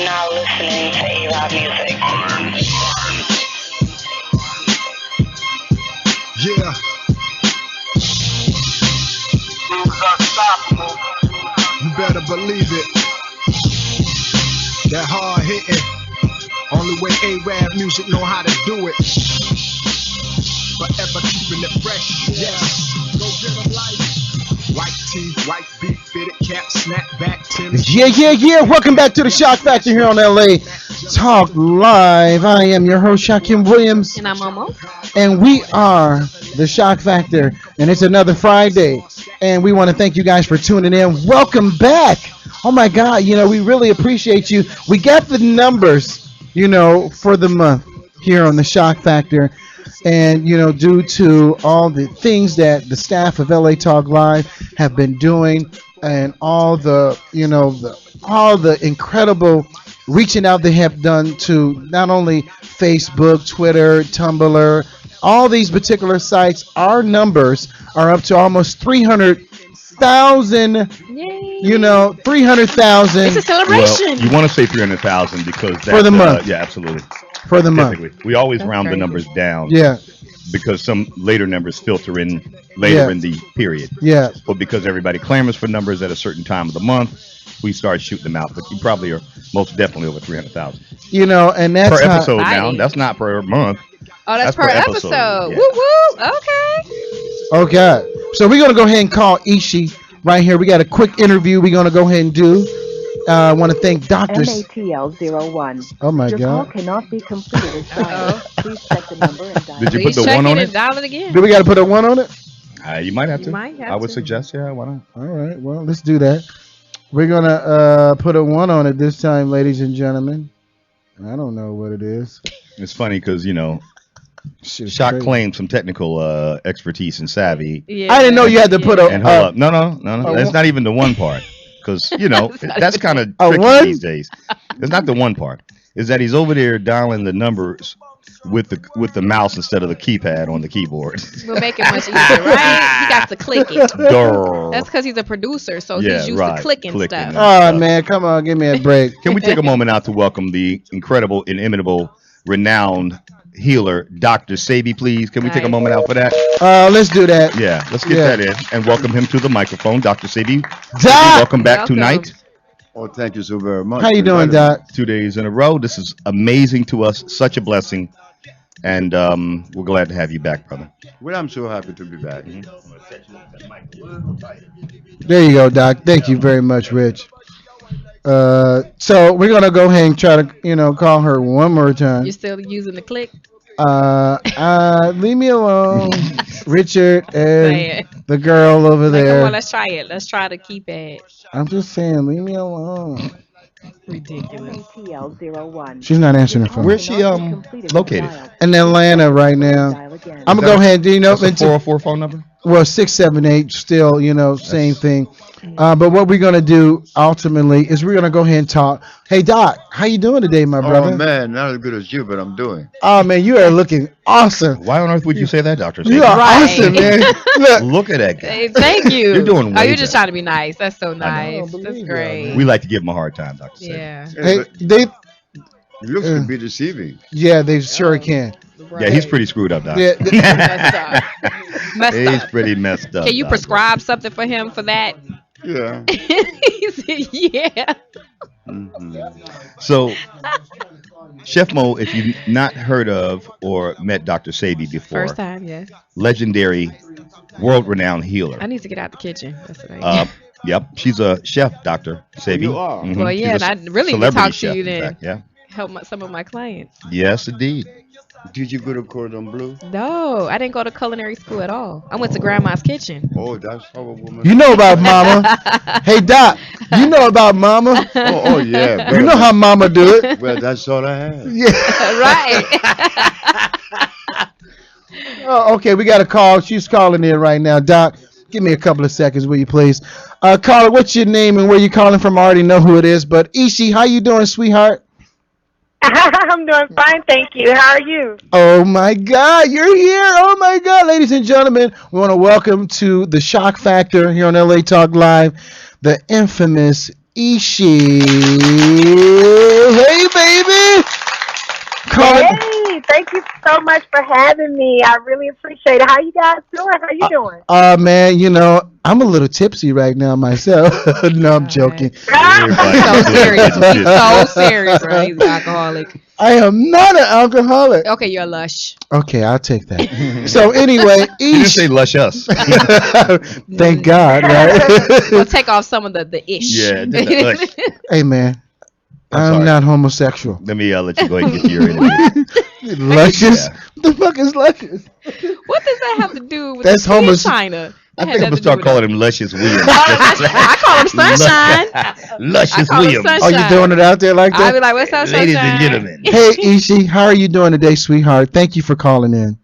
Now listening to A-Rob music. Yeah. You better believe it. That hard hitting. Only way A-Rab music know how to do it. Forever keeping it fresh. Yes. Go get 'em life. White tee, white beat, fitted cap, snapback, tennis. Yeah. Welcome back to the Shock Factor here on LA Talk Live. I am your host, Shakim Williams. And I'm Momo. And we are the Shock Factor. And it's another Friday. And we want to thank you guys for tuning in. Welcome back. Oh my God, we really appreciate you. We got the numbers, for the month here on the Shock Factor. And, due to all the things that the staff of LA Talk Live have been doing and all the, all the incredible reaching out they have done to not only Facebook, Twitter, Tumblr, all these particular sites, our numbers are up to almost 300,000. Yay. 300,000. It's a celebration. Well, you want to say 300,000 because that's, for the month. Yeah, absolutely. For the month. We always round crazy. the numbers down. Yeah. Because some later numbers filter in later in the period. Yeah. But because everybody clamors for numbers at a certain time of the month, we start shooting them out. But you probably are most definitely over 300,000. And that's per how, episode now. Exciting. That's not per month. Oh, that's per episode. Yeah. Woo woo. Okay. Okay. So we're going to go ahead and call Ishi right here. We got a quick interview we're going to go ahead and do. I want to thank doctors. MATL01. Oh my Your call God. cannot be completed as dialed. Please check the number and dial. Did you Please put the check one on it it? and dial it again. Do we got to put a 1 on it? You might have to. You might have I would to. suggest, yeah, why not? All right. Well, let's do that. We're going to put a 1 on it this time, ladies and gentlemen. I don't know what it is. It's funny because, Shit, Shock crazy. claimed some technical expertise and savvy. Yeah. I didn't know you had to put a. And hold up. No. a That's one- not even the one part. Because, that's kind of A tricky one? these days. It's not the one part. Is that he's over there dialing the numbers with the mouse instead of the keypad on the keyboard. We'll make it much easier, right? He got to click it. Durr. That's because he's a producer, so Yeah, he's used right. to clicking Clicking. stuff. Oh, man. Come on. Give me a break. Can we take a moment out to welcome the incredible, inimitable, renowned healer, Dr. Sebi, please? Can we take a Nice. moment out for that? Let's do that. Yeah, let's get Yeah. that in and welcome him to the microphone. Dr. Sebi, Doc! welcome back Welcome. tonight. Oh, thank you so very much. How you doing, Doc? 2 days in a row. This is amazing to us. Such a blessing. And we're glad to have you back, brother. Well, I'm so happy to be back. There you go, Doc. Thank you very much, Rich. So we're going to go ahead and try to, call her one more time. You're still using the click? Leave me alone, Richard Say and it. the girl over Like, come there. on, let's try it. Let's try the keypad. I'm just saying, leave me alone. Ridiculous. MATL01. She's not answering the phone. Where's she located? In Atlanta right now. I'm gonna go ahead and That's a into 404 phone number? well 678 still, same thing. But what we're gonna do ultimately is we're gonna go ahead and talk. Hey Doc, how you doing today, my brother? Oh, man, not as good as you, but I'm doing. Oh man, you are looking awesome. Why on earth would you say that, Dr. You Sebi? are Right. awesome, man. Look, Look at that guy. Hey, thank you. You're doing Oh, way you're just better. trying to be nice. That's so nice. believe That's y'all, great. We like to give him a hard time, Dr. Sebi. Yeah. hey, It they looks to be deceiving. yeah, they sure can. Yeah, he's pretty scred up, Doc. Yeah, Messed up. Messed He's up. pretty messed up. Can you Doc. prescribe something for him for that? Yeah. He said, yeah. So, Chef Mo, if you've not heard of or met Dr. Sebi before, First time, yeah. legendary, world-renowned healer. I need to get out the kitchen. That's what I need. Yep, she's a chef, Dr. Sebi. You are? Mhm. Well, yeah, She's a and I really need to celebrity talk to chef, you in then. fact, Yeah. Help some of my clients. Yes, indeed. Did you go to Cordon Bleu? No, I didn't go to culinary school at all. I went to Grandma's Kitchen. Oh, that's how a woman. you know about Mama. Hey Doc, you know about Mama. Oh, yeah. You know how Mama do it. Well, that's all I have. Yeah. Right. Oh, okay, we got a call. She's calling in right now. Doc, give me a couple of seconds, will you please? Caller, what's your name and where you calling from? I already know who it is, but Ishi, how you doing, sweetheart? I'm doing fine, thank you. How are you? Oh my God, you're here. Oh my God, ladies and gentlemen, we want to welcome to the Shock Factor here on LA Talk Live, the infamous Ishi. Hey, baby. Calling. Hey, thank you so much for having me. I really appreciate it. How you guys doing? How you doing? Man, I'm a little tipsy right now myself. No, I'm joking. Everybody So should serious. get He's this. so serious, right? He's an alcoholic. I am not an alcoholic. Okay, you're lush. Okay, I'll take that. So anyway, You didn't Ish. say lush us. Thank God, right? We'll take off some of the ish. Yeah, just the ush. Hey, man, I'm I'm sorry. not homosexual. Let me let you go ahead and get to your interview. Luscious? Yeah. The fuck is luscious? What does that have to do with That's the tea in homos- China? I That think had I'm gonna nothing to do start with calling that. him Luscious Williams. I call him Sunshine. Luscious I call him Williams. Sunshine. Oh, you doing it out there like I'll be that? like, what's up, Ladies and Sunshine? gentlemen. Hey, Ishi, how are you doing today, sweetheart? Thank you for calling in.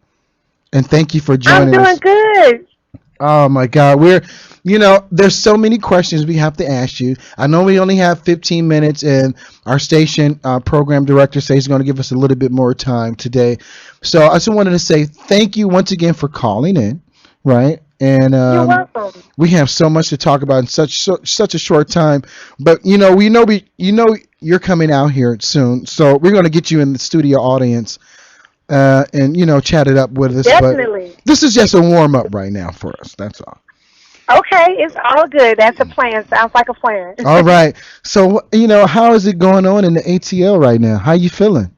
And thank you for I'm joining doing us. good. Oh my God, there's so many questions we have to ask you. I know we only have 15 minutes, and our station program director says he's going to give us a little bit more time today. So I just wanted to say thank you once again for calling in, right? And You're welcome. we have so much to talk about in such a short time. But you're coming out here soon, so we're going to get you in the studio audience. And chat it up with us. Definitely. But this is just a warm up right now for us. That's all. Okay, it's all good. That's a plan. Sounds like a plan. All right. So how is it going on in the ATL right now? How you feeling?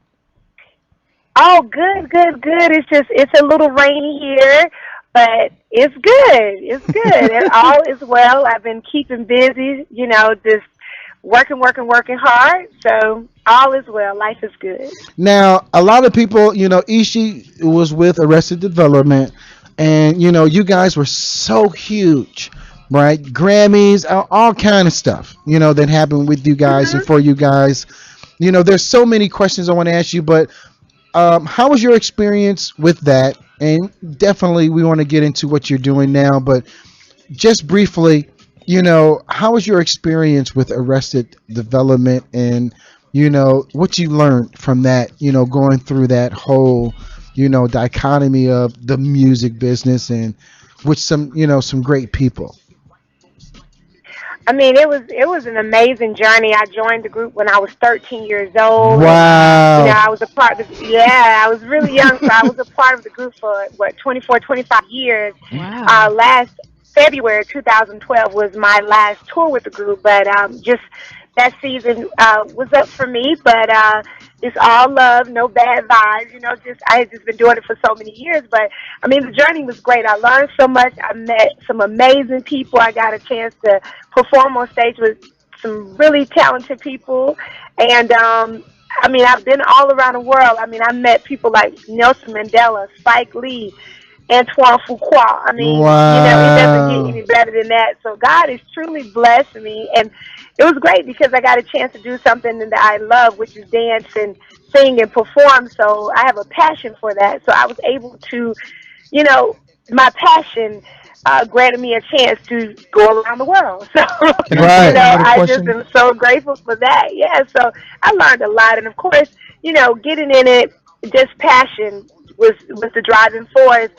Oh, good, good, good. It's a little rainy here, but it's good. It's good. And all is well. I've been keeping busy, just working hard. So all is well. Life is good. Now, a lot of people, Ishi was with Arrested Development, and you guys were so huge, right? Grammys, all kind of stuff, that happened with you guys and for you guys. There's so many questions I want to ask you, but how was your experience with that? And definitely, we want to get into what you're doing now, but just briefly, how was your experience with Arrested Development, and what you learned from that, going through that whole, dichotomy of the music business and with some great people. I mean, it was an amazing journey. I joined the group when I was 13 years old. Wow. I was a part of I was really young, so I was a part of the group for 24, 25 years. Wow. Last February 2012 was my last tour with the group, but just that season was up for me, but it's all love, no bad vibes. I had just been doing it for so many years, but I mean, the journey was great. I learned so much. I met some amazing people. I got a chance to perform on stage with some really talented people, and I mean, I've been all around the world. I mean, I met people like Nelson Mandela, Spike Lee, Antoine Fuqua. I mean, it doesn't get Wow. any better than that. So God has truly blessed me, and it was great because I got a chance to do something that I love, which is dance and sing and perform. So I have a passion for that. So I was able to, my passion granted me a chance to go around the world. So, Right. Another I question? just am so grateful for that. Yeah. So I learned a lot, and of course, getting in it, just passion was the driving force.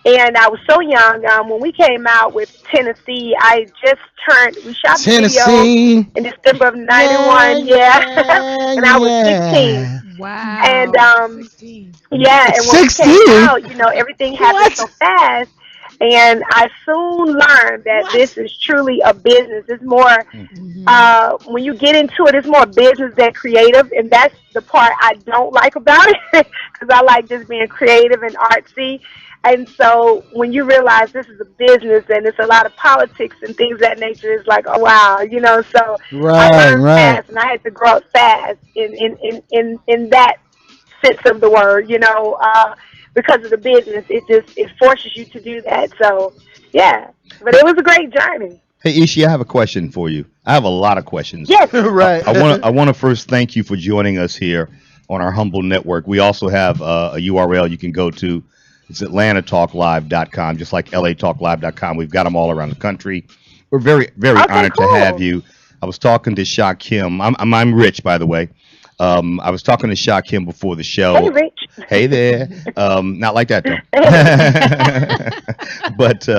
And I was so young. When we came out with Tennessee, we shot the video Tennessee. in December of 91, Yeah, and I was yeah. 16. Wow. And, 16. yeah, and when we 16? came out, everything happened What? so fast. And I soon learned that this is truly a business. It's more, when you get into it, it's more business than creative. And that's the part I don't like about it, because I like just being creative and artsy. And so when you realize this is a business and it's a lot of politics and things of that nature, it's like, oh wow, so I Right, learned right. fast, and I had to grow up fast in that sense of the word, because of the business. It forces you to do that. So yeah. But it was a great journey. Hey Ishi, I have a question for you. I have a lot of questions. Yes. Right. I want to first thank you for joining us here on our humble network. We also have a URL you can go to. It's atlantatalklive.com, just like latalklive.com. We've got them all around the country. We're very, very Okay, honored cool. to have you. I was talking to Shakim. I'm Rich, by the way. I was talking to Shakim before the show. Hey, Rich. Hey there. Not like that though. But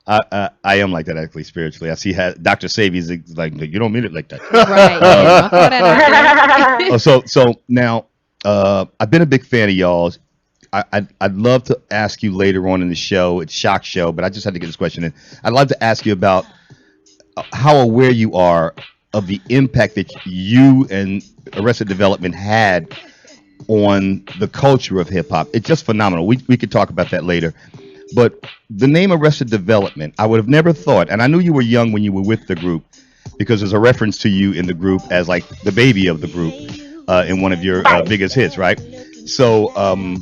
I am like that actually spiritually. I see Dr. Sebi's like you don't mean it like that. Right. Yeah. Don't throw that out there. So now I've been a big fan of y'all's. I'd love to ask you later on in the show. It's Shock Show, but I just had to get this question in. I'd love to ask you about how aware you are of the impact that you and Arrested Development had on the culture of hip hop. It's just phenomenal. We could talk about that later. But the name Arrested Development, I would have never thought, and I knew you were young when you were with the group because there's a reference to you in the group as like the baby of the group in one of your biggest hits, right? So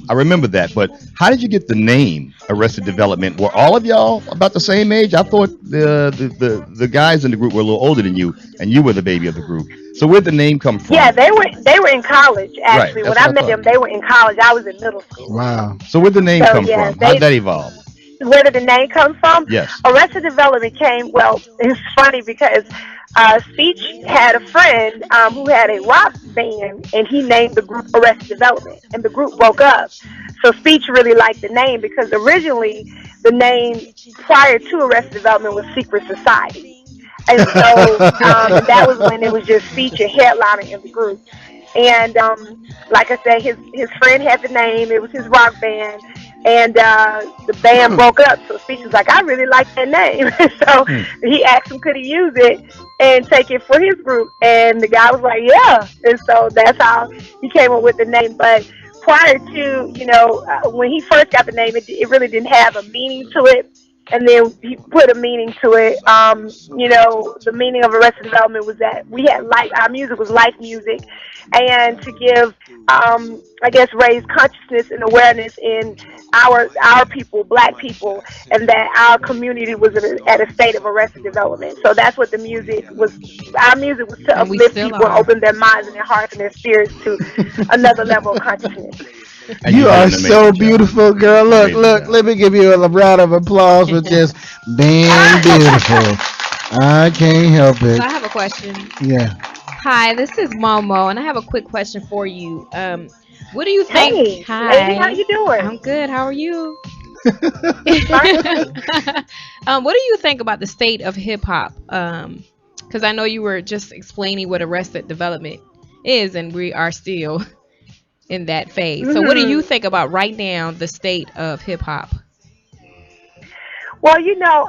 I remember that. But how did you get the name Arrested Development? Were all of y'all about the same age? I thought the guys in the group were a little older than you, and you were the baby of the group. So where'd the name come from? Yeah, they were in college actually. Right, When that's I what I met them, thought. they were in college. I was in middle school. Wow. So where'd the name So, come yeah, from? How did that evolve? Where did the name come from? Yes. Arrested Development came, well, it's funny because Speech had a friend who had a rock band, and he named the group Arrested Development, and the group broke up. So Speech really liked the name because originally the name prior to Arrested Development was Secret Society. And so and that was when it was just Speech and headliner in the group. And like I said, his friend had the name. It was his rock band, and the band broke up. So Speech was like, I really like that name. So he asked him could he use it and take it for his group, and the guy was like, yeah. And so that's how he came up with the name. But prior to when he first got the name, it really didn't have a meaning to it. And then he put a meaning to it. The meaning of Arrested Development was that we had life. Our music was life music, and to give, raise consciousness and awareness in our people, Black people, and that our community was at a state of arrested development. So that's what the music was. Our music was to And we uplift still people and are. open their minds and their hearts and their spirits to another level of consciousness. And You did are an amazing so job. beautiful, girl. Look, Amazing look. job. Let me give you a round of applause for just being beautiful. I can't help it. So I have a question. Yeah. Hi, this is Momo, and I have a quick question for you. What do you think? Hey, Hi. lady, how you doing? I'm good. How are you? Fine. What do you think about the state of hip hop? Because I know you were just explaining what Arrested Development is, and we are still in that phase. So, what do you think about right now the state of hip hop? Well,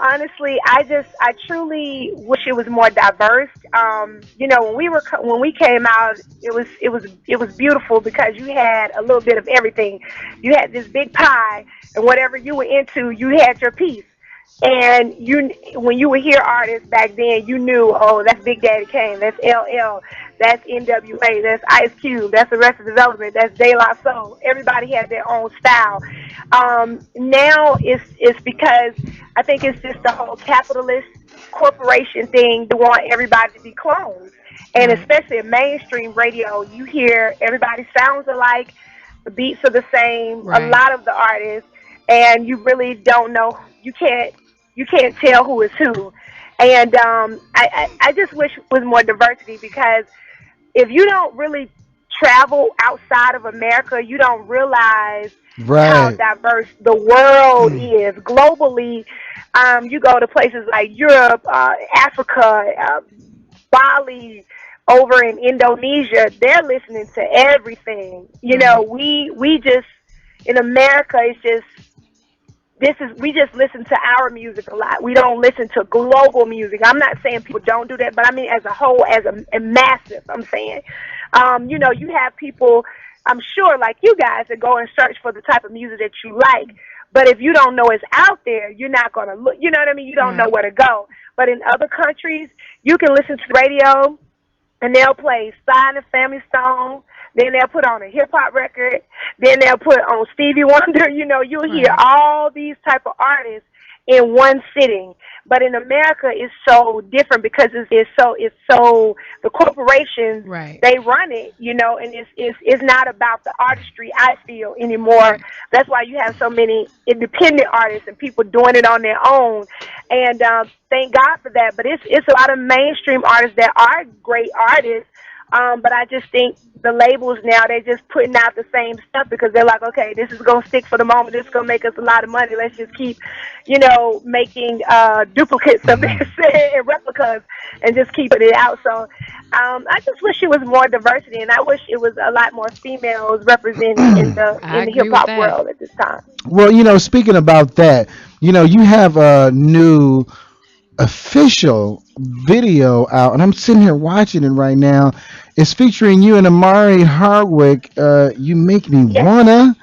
honestly, I truly wish it was more diverse. When we came out, it was beautiful because you had a little bit of everything. You had this big pie, and whatever you were into, you had your piece. And when you would hear artists back then, you knew, oh, that's Big Daddy Kane, that's LL, that's NWA, that's Ice Cube, that's Arrested Development, that's De La Soul. Everybody had their own style. Now it's because I think it's just the whole capitalist corporation thing to want everybody to be clones. And especially in mainstream radio, you hear everybody sounds alike, the beats are the same, Right. a lot of the artists, and you really don't know, you can't tell who is who. And I just wish it was more diversity because if you don't really travel outside of America, you don't realize how Right. diverse the world is globally. You go to places like Europe, Africa, Bali, over in Indonesia, they're listening to everything. We just in America, it's just we just listen to our music a lot. We don't listen to global music. I'm not saying people don't do that, but I mean as a whole, as a massive, I'm saying. You have people, I'm sure, like you guys, that go and search for the type of music that you like. But if you don't know it's out there, you're not going to look, you know what I mean? You don't know where to go. But in other countries, you can listen to the radio, and they'll play Sly and the Family Stone. Then they'll put on a hip hop record. Then they'll put on Stevie Wonder. You'll hear all these type of artists in one sitting. But in America, it's so different because it's so the corporations, Right. they run it, and it's not about the artistry, I feel, anymore. That's why you have so many independent artists and people doing it on their own. And thank God for that. But it's a lot of mainstream artists that are great artists. But I just think the labels now, they're just putting out the same stuff because they're like, okay, this is gonna stick for the moment. This is gonna make us a lot of money. Let's just keep, making duplicates of this and replicas and just keep it out. So I just wish it was more diversity, and I wish it was a lot more females represented in the I hip agree with hop that. world at this time. Well, speaking about that, you have a new official video out, and I'm sitting here watching it right now. It's featuring you and Amari Hardwick. You make me Yes. wanna.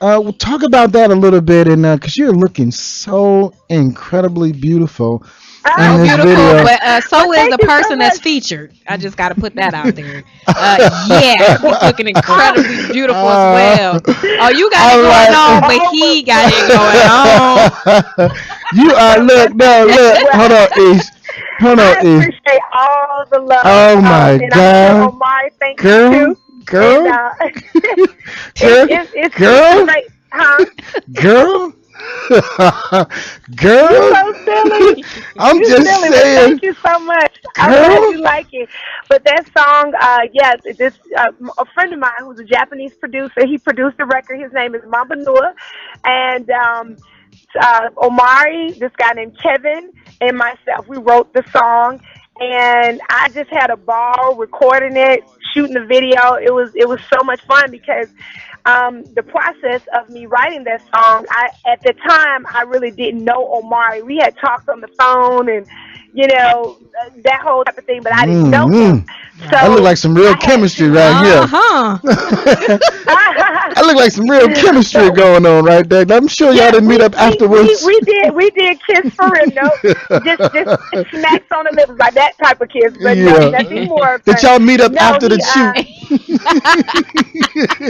We'll talk about that a little bit, and because you're looking so incredibly beautiful in So Oh, this beautiful, video. but so well, is thank the you so person that's much. featured. I just got to put that out there. Yeah, he's looking incredibly beautiful as well. Oh, you got it All going on, right. but he got it going on. You are look no look. Well, Hold on, Ish. Hold on, I Ish. appreciate all the love, Oh my and I'm sure God, Omari thank you girl, too. And girl, girl, it's girl, great, huh? girl, You girl. so silly. I'm You just silly, but saying, thank you so much. I'm glad girl. you like it. But that song, this a friend of mine who's a Japanese producer. He produced the record. His name is Mamba Noah, and Omari, this guy named Kevin, and myself. We wrote the song, and I just had a ball recording it, shooting the video. It was so much fun because the process of me writing that song, at the time I really didn't know Omari. We had talked on the phone and that whole type of thing, but I didn't know him. Mm-hmm. That look So like some real I had chemistry to. right Uh here. huh. That look like some real chemistry So going on right there. I'm sure y'all yeah, didn't meet up afterwards. we did kiss for real. No, just smacks on the lips like that type of kiss, but no, Yeah. nothing more. Did But y'all meet up no, after the shoot?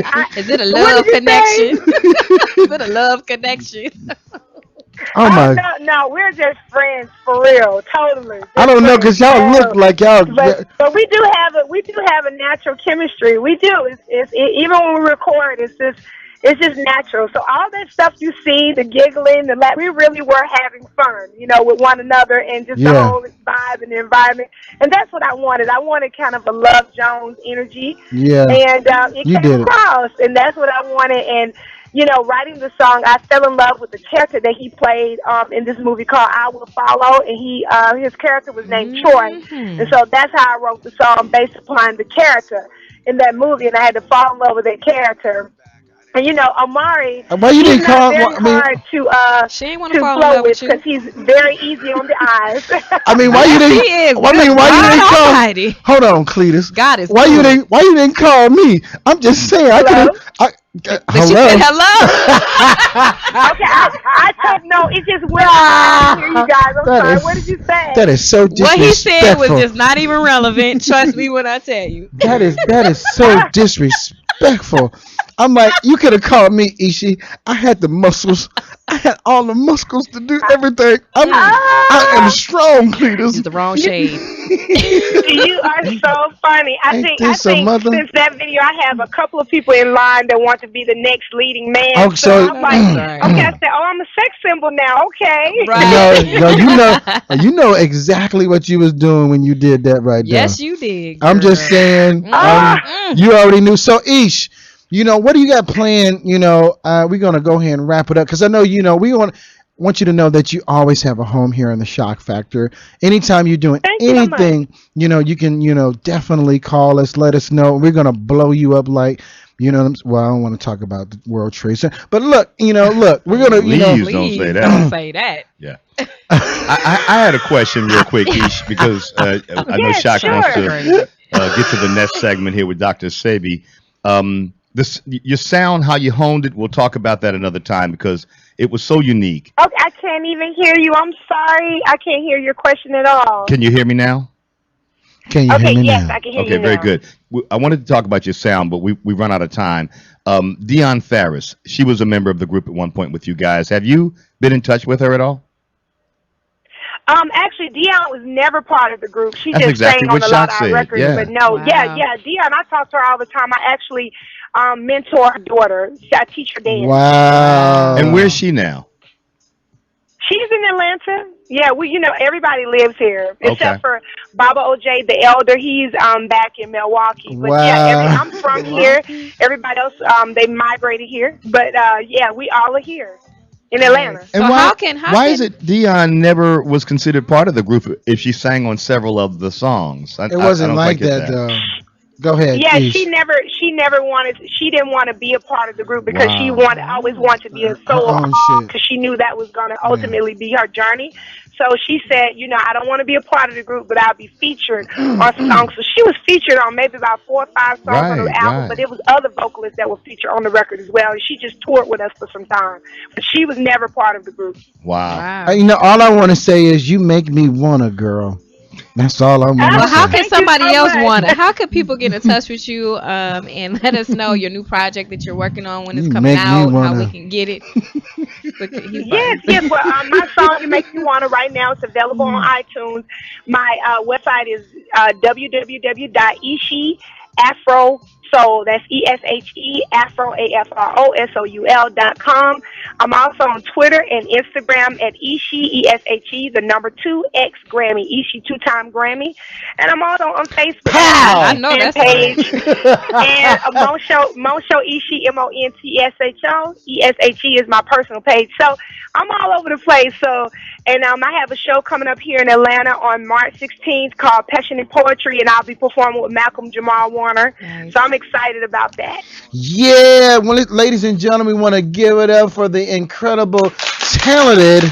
I, Is it a what did love you say? connection? Is it a love connection? Oh Oh my! no, we're just friends for real, totally, I just don't know, friends. cause y'all look So, like y'all. but we do have a natural chemistry. We do. Even when we record, it's just natural. So all that stuff you see, the giggling, the we really were having fun, with one another and just the Yeah, whole vibe and the environment. And that's what I wanted. I wanted kind of a Love Jones energy, yeah, and it you came did it. across, and that's what I wanted. And writing the song, I fell in love with the character that he played in this movie called I Will Follow, and his character was named Troy, and Hmm. so that's how I wrote the song based upon the character in that movie, and I had to fall in love with that character. And Amari, Why you he's didn't not call? very I mean, hard She ain't want to to fall in flow love with with because you. he's very easy on the eyes. why you Yes, he didn't? is. I mean, Good why you God didn't call? Almighty. Hold on, Cletus. God is Why you good. didn't? Why you didn't call me? I'm just saying. I could have. Hello. But she said Hello. hello. Okay, I told no. It just went out. I didn't hear you guys. I'm That sorry. What did is you say? that is so What he said was disrespectful. just not even relevant. Trust me when I tell you. That is so disrespectful. I'm like, you could have called me, Ishi. I had the muscles. I had all the muscles to do everything. I am Ah, strong, Just Cletus. the wrong you, shade. you are so funny. I Ain't think I this a think mother? since that video, I have a couple of people in line that want to be the next leading man. Oh, So so I'm No, like, that's okay. I right. said, oh, I'm a sex symbol now. Okay. no, no, Right. you know exactly what you was doing when you did that right there. Yes, you did, I'm just girl. saying, Ah, Mm-mm. you already knew. So, Ish, what do you got planned? We're gonna go ahead and wrap it up because I know we want you to know that you always have a home here in the Shock Factor. Anytime you're doing thank you so much. anything, you can definitely call us, let us know. We're gonna blow you up like. Well, I don't want to talk about the World Trade Center, but look, we're gonna, Please don't say Please that. don't say that. Yeah. I had a question real quick, Ish, because I know Yes, Shock wants sure. to Crazy. get to the next segment here with Dr. Sebi. This your sound, how you honed it. We'll talk about that another time because it was so unique. Okay, I can't even hear you. I'm sorry. I can't hear your question at all. Can you hear me now? can you hear Okay, me yes, now? I can hear Okay, you very now. good. I wanted to talk about your sound, but we run out of time. Dion Farris, she was a member of the group at one point with you guys. Have you been in touch with her at all? Actually, Dion was never part of the group. She That's just exactly sang on what a lot Shock of our said. records. Yeah. But no, Wow. yeah, Dion. I talk to her all the time. I actually mentor her daughter. I teach her dance. And where's Wow. Wow. she now? She's in Atlanta. Yeah, everybody lives here except Okay. for Baba OJ, the elder. He's back in Milwaukee. But Wow. I'm from here. Everybody else they migrated here. But we all are here in Atlanta. So And why? how Why can is it Dion never was considered part of the group if she sang on several of the songs? It wasn't don't like quite get that though. Go ahead. Yeah, Ish. she never wanted. She didn't want to be a part of the group because she Wow. always wanted to be a Her solo own shit. because she knew that was going to ultimately be her journey. So she said, I don't want to be a part of the group, but I'll be featured on songs. So she was featured on maybe about 4 or 5 songs on the Right, album, right. but it was other vocalists that were featured on the record as well. And she just toured with us for some time, but she was never part of the group. Wow. Wow. All I want to say is you make me wanna, girl. That's all I want to Well, say. how can Thank you somebody so else much. want it? How can people get in touch with you and let us know your new project that you're working on when it's You coming make me out, how wanna- we can get it? Yes. Well, my song "You Make Me Wanna" right now it's available on iTunes. My website is www.ishiafro. So that's ESHE Afro AFROSOUL.com. I'm also on Twitter and Instagram at Ishi ESHE the number 2X Grammy Ishi 2-time Grammy, and I'm also on Facebook. I know fan that's page right. and Monsho Ishi MONTSHO ESHE is my personal page. So I'm all over the place. So and I have a show coming up here in Atlanta on March 16th called Passion and Poetry, and I'll be performing with Malcolm Jamal Warner. Nice. So I'm excited about that. Yeah, well, ladies and gentlemen, we want to give it up for the incredible, talented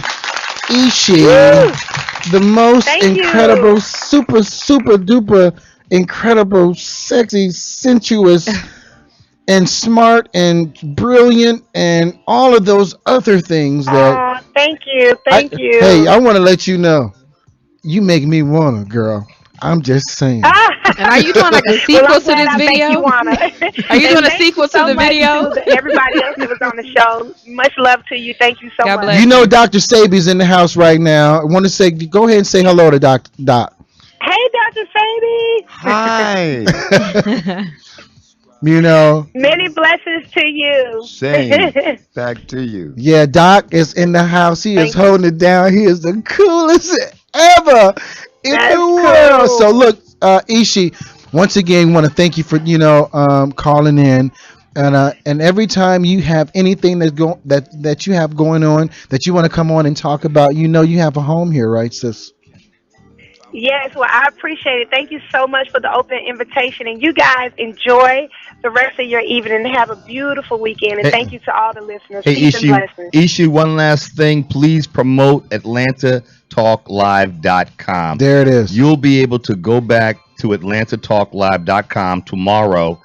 Ishi, the most Thank you. incredible, super, super duper, incredible, sexy, sensuous, and smart and brilliant, and all of those other things that. Oh, thank you. Thank you. Hey, I want to let you know, you make me wanna, girl. I'm just saying. And are you doing like a sequel I'm to glad this I make video? you wanna. Are you And doing a thank sequel you to so the much video? to everybody else that was on the show. Much love to you. Thank you so God much. bless. You know, Dr. Sebi's in the house right now. I want to say, go ahead and say hello to Doc. Hey, Dr. Sebi. Hi. You know, Many blessings to you. Same. Back to you. yeah, Doc is in the house. He is Thank you. holding it down. He is the coolest ever in That's the world. cool. So look, Ishi, once again, want to thank you for calling in. And every time you have anything that you have going on that you want to come on and talk about, you have a home here, right, sis? Yes, well, I appreciate it. Thank you so much for the open invitation. And you guys enjoy the rest of your evening and have a beautiful weekend. And Hey- thank you to all the listeners. Hey, Peace and Ishi, blessings. Ishi, one last thing. Please promote AtlantaTalkLive.com. There it is. You'll be able to go back to AtlantaTalkLive.com tomorrow.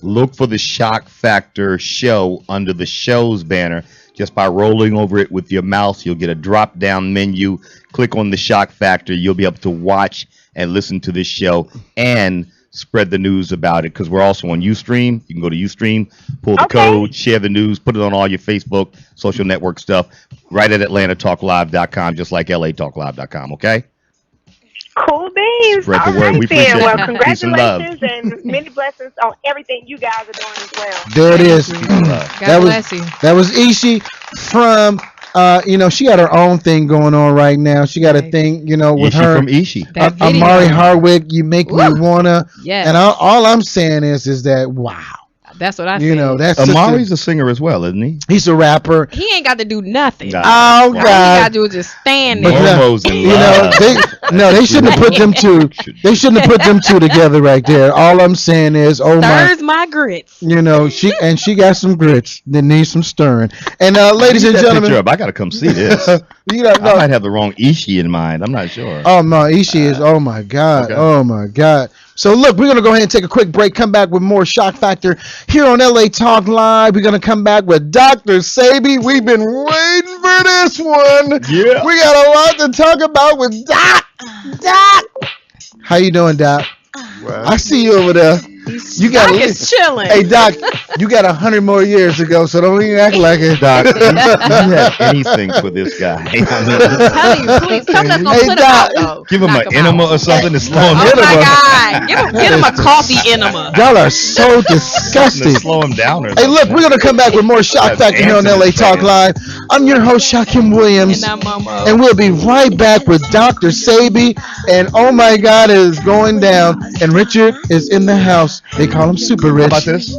Look for the Shock Factor show under the shows banner. Just by rolling over it with your mouse, you'll get a drop down menu. Click on the Shock Factor. You'll be able to watch and listen to this show and spread the news about it because we're also on Ustream. You can go to Ustream, pull the Okay. code, share the news, put it on all your Facebook, social network stuff, right at AtlantaTalkLive.com, just like LATalkLive.com, okay? Cool beans. Spread the All word. right We then. appreciate Well, it. Peace and love. congratulations and many blessings on everything you guys are doing as well. There it is. Peace and love. God That was- bless you. That was Ishi from, she got her own thing going on right now. She got a Nice. thing, with Ishi her. from Ishi. That video. Amari Hardwick, you make me Woo. wanna. Yes. And all I'm saying is that wow, That's what I that's just Amari's a singer as well, isn't he? he's a rapper. he ain't got to do nothing. Nah. Oh All he God. got to do is just stand But there. no, Momo's in love. they shouldn't have put them two. They shouldn't have put them two together right there. All I'm saying is, oh my, Stirs my grits. she got some grits that need some stirring. And ladies and Get that picture gentlemen, up. I gotta come see this. I no, might have the wrong Ishi in mind. I'm not sure. oh my, Ishi is, oh my God, Okay. oh my God. So look, we're gonna go ahead and take a quick break. Come back with more Shock Factor here on LA Talk Live. We're gonna come back with Dr. Sebi. We've been waiting for this one. Yeah. We got a lot to talk about with Doc. Doc, how you doing, Doc? Well, I see you over there. He's You got Doc is chilling. Hey Doc, you got 100 more years to go, so don't even act like it. Doc, you have anything for this guy. I mean, I'm telling you, please, something that's gonna Hey, put him Doc. out though. give him Knock an enema or something to slow him Oh down. my Enema. God! Get him a coffee enema. Y'all are so Something to disgusting. slow him down. Or Hey, look, something. we're going to come back with more Shock That's Factor here on Anthony's LA Talk fan. Live. I'm your host, Shakim Williams, And I'm Momo. and we'll be right back with Dr. Sebi. And oh my God, it is going down. And Richard is in the house. They call him Super How Rich. about this?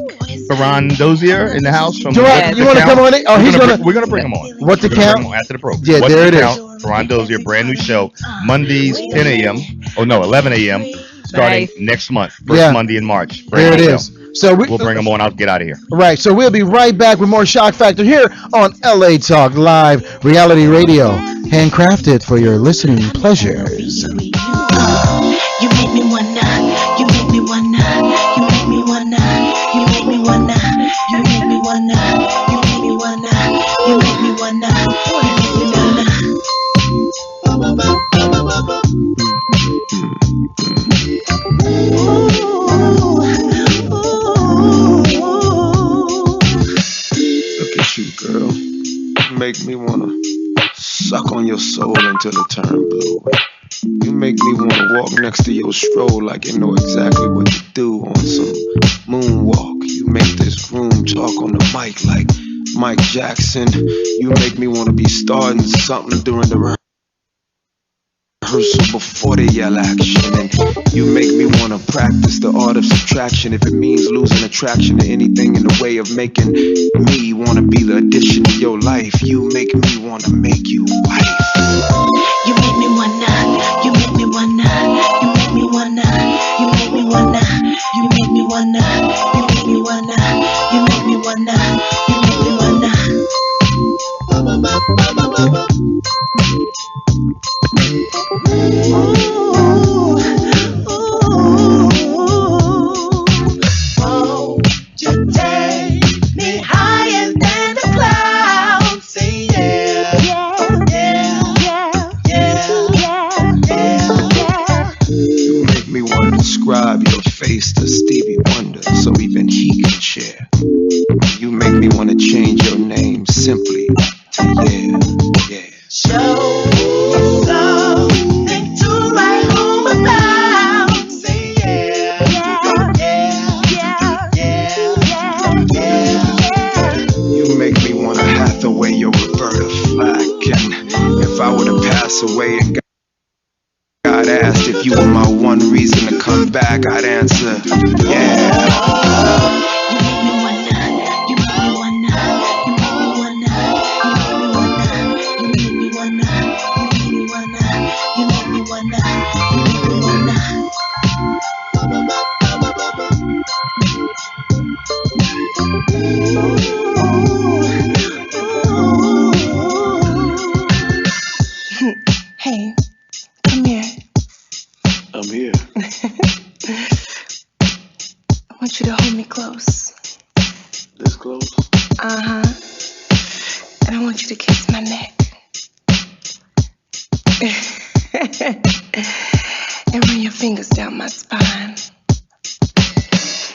Baron Dozier in the house from You want- What's you the wanna Count? come on in? Oh, We're he's gonna gonna- bring- we're gonna bring him on. What the We're gonna Count? bring him on after the program. Yeah, What's there the it Count? is. Baron Dozier, brand new show, Mondays 10 a.m. Oh no, 11 a.m. starting Nice. next month, first Yeah. Monday in March. There Brand it new is. show. So We'll bring him on. I'll get out of here. Right, so we'll be right back with more Shock Factor here on LA Talk Live, reality radio, handcrafted for your listening pleasures. You make me wanna, you make me wanna, you make me wanna, you make me wanna, you make me wanna, you make me wanna, you make me wanna, you make me wanna. Look at you, girl. You make me wanna suck on your soul until it turn blue. You make me wanna walk next to your stroll like you know exactly what to do on some moonwalk. You make this room talk on the mic like Mike Jackson. You make me wanna be starting something during the rehearsal before they yell action. And you make me wanna practice the art of subtraction if it means losing attraction to anything in the way of making me wanna be the addition to your life. You make me wanna make you wife. You make me wanna, you make me wanna, you make me wanna, you make me wanna, you make me wanna, you make me wanna, you make me wanna, you make me wanna. Won't you take me higher than the clouds? Say yeah, yeah. You make me wanna describe your face to Stevie Wonder so even he can share. You make me wanna change your name simply to yeah. Show me something to write home about. Say yeah. You make me wanna Hathaway your Roberta Flack. And if I were to pass away and God asked if you were my one reason to come back, I'd answer yeah. You make me wanna, you make me wanna, you make me wanna, you make me wanna, you make me wanna, you make me wanna, you make me wanna, Hey, come here. I'm here. I want you to hold me close. This close? Uh-huh. And I want you to kiss my neck. And run your fingers down my spine.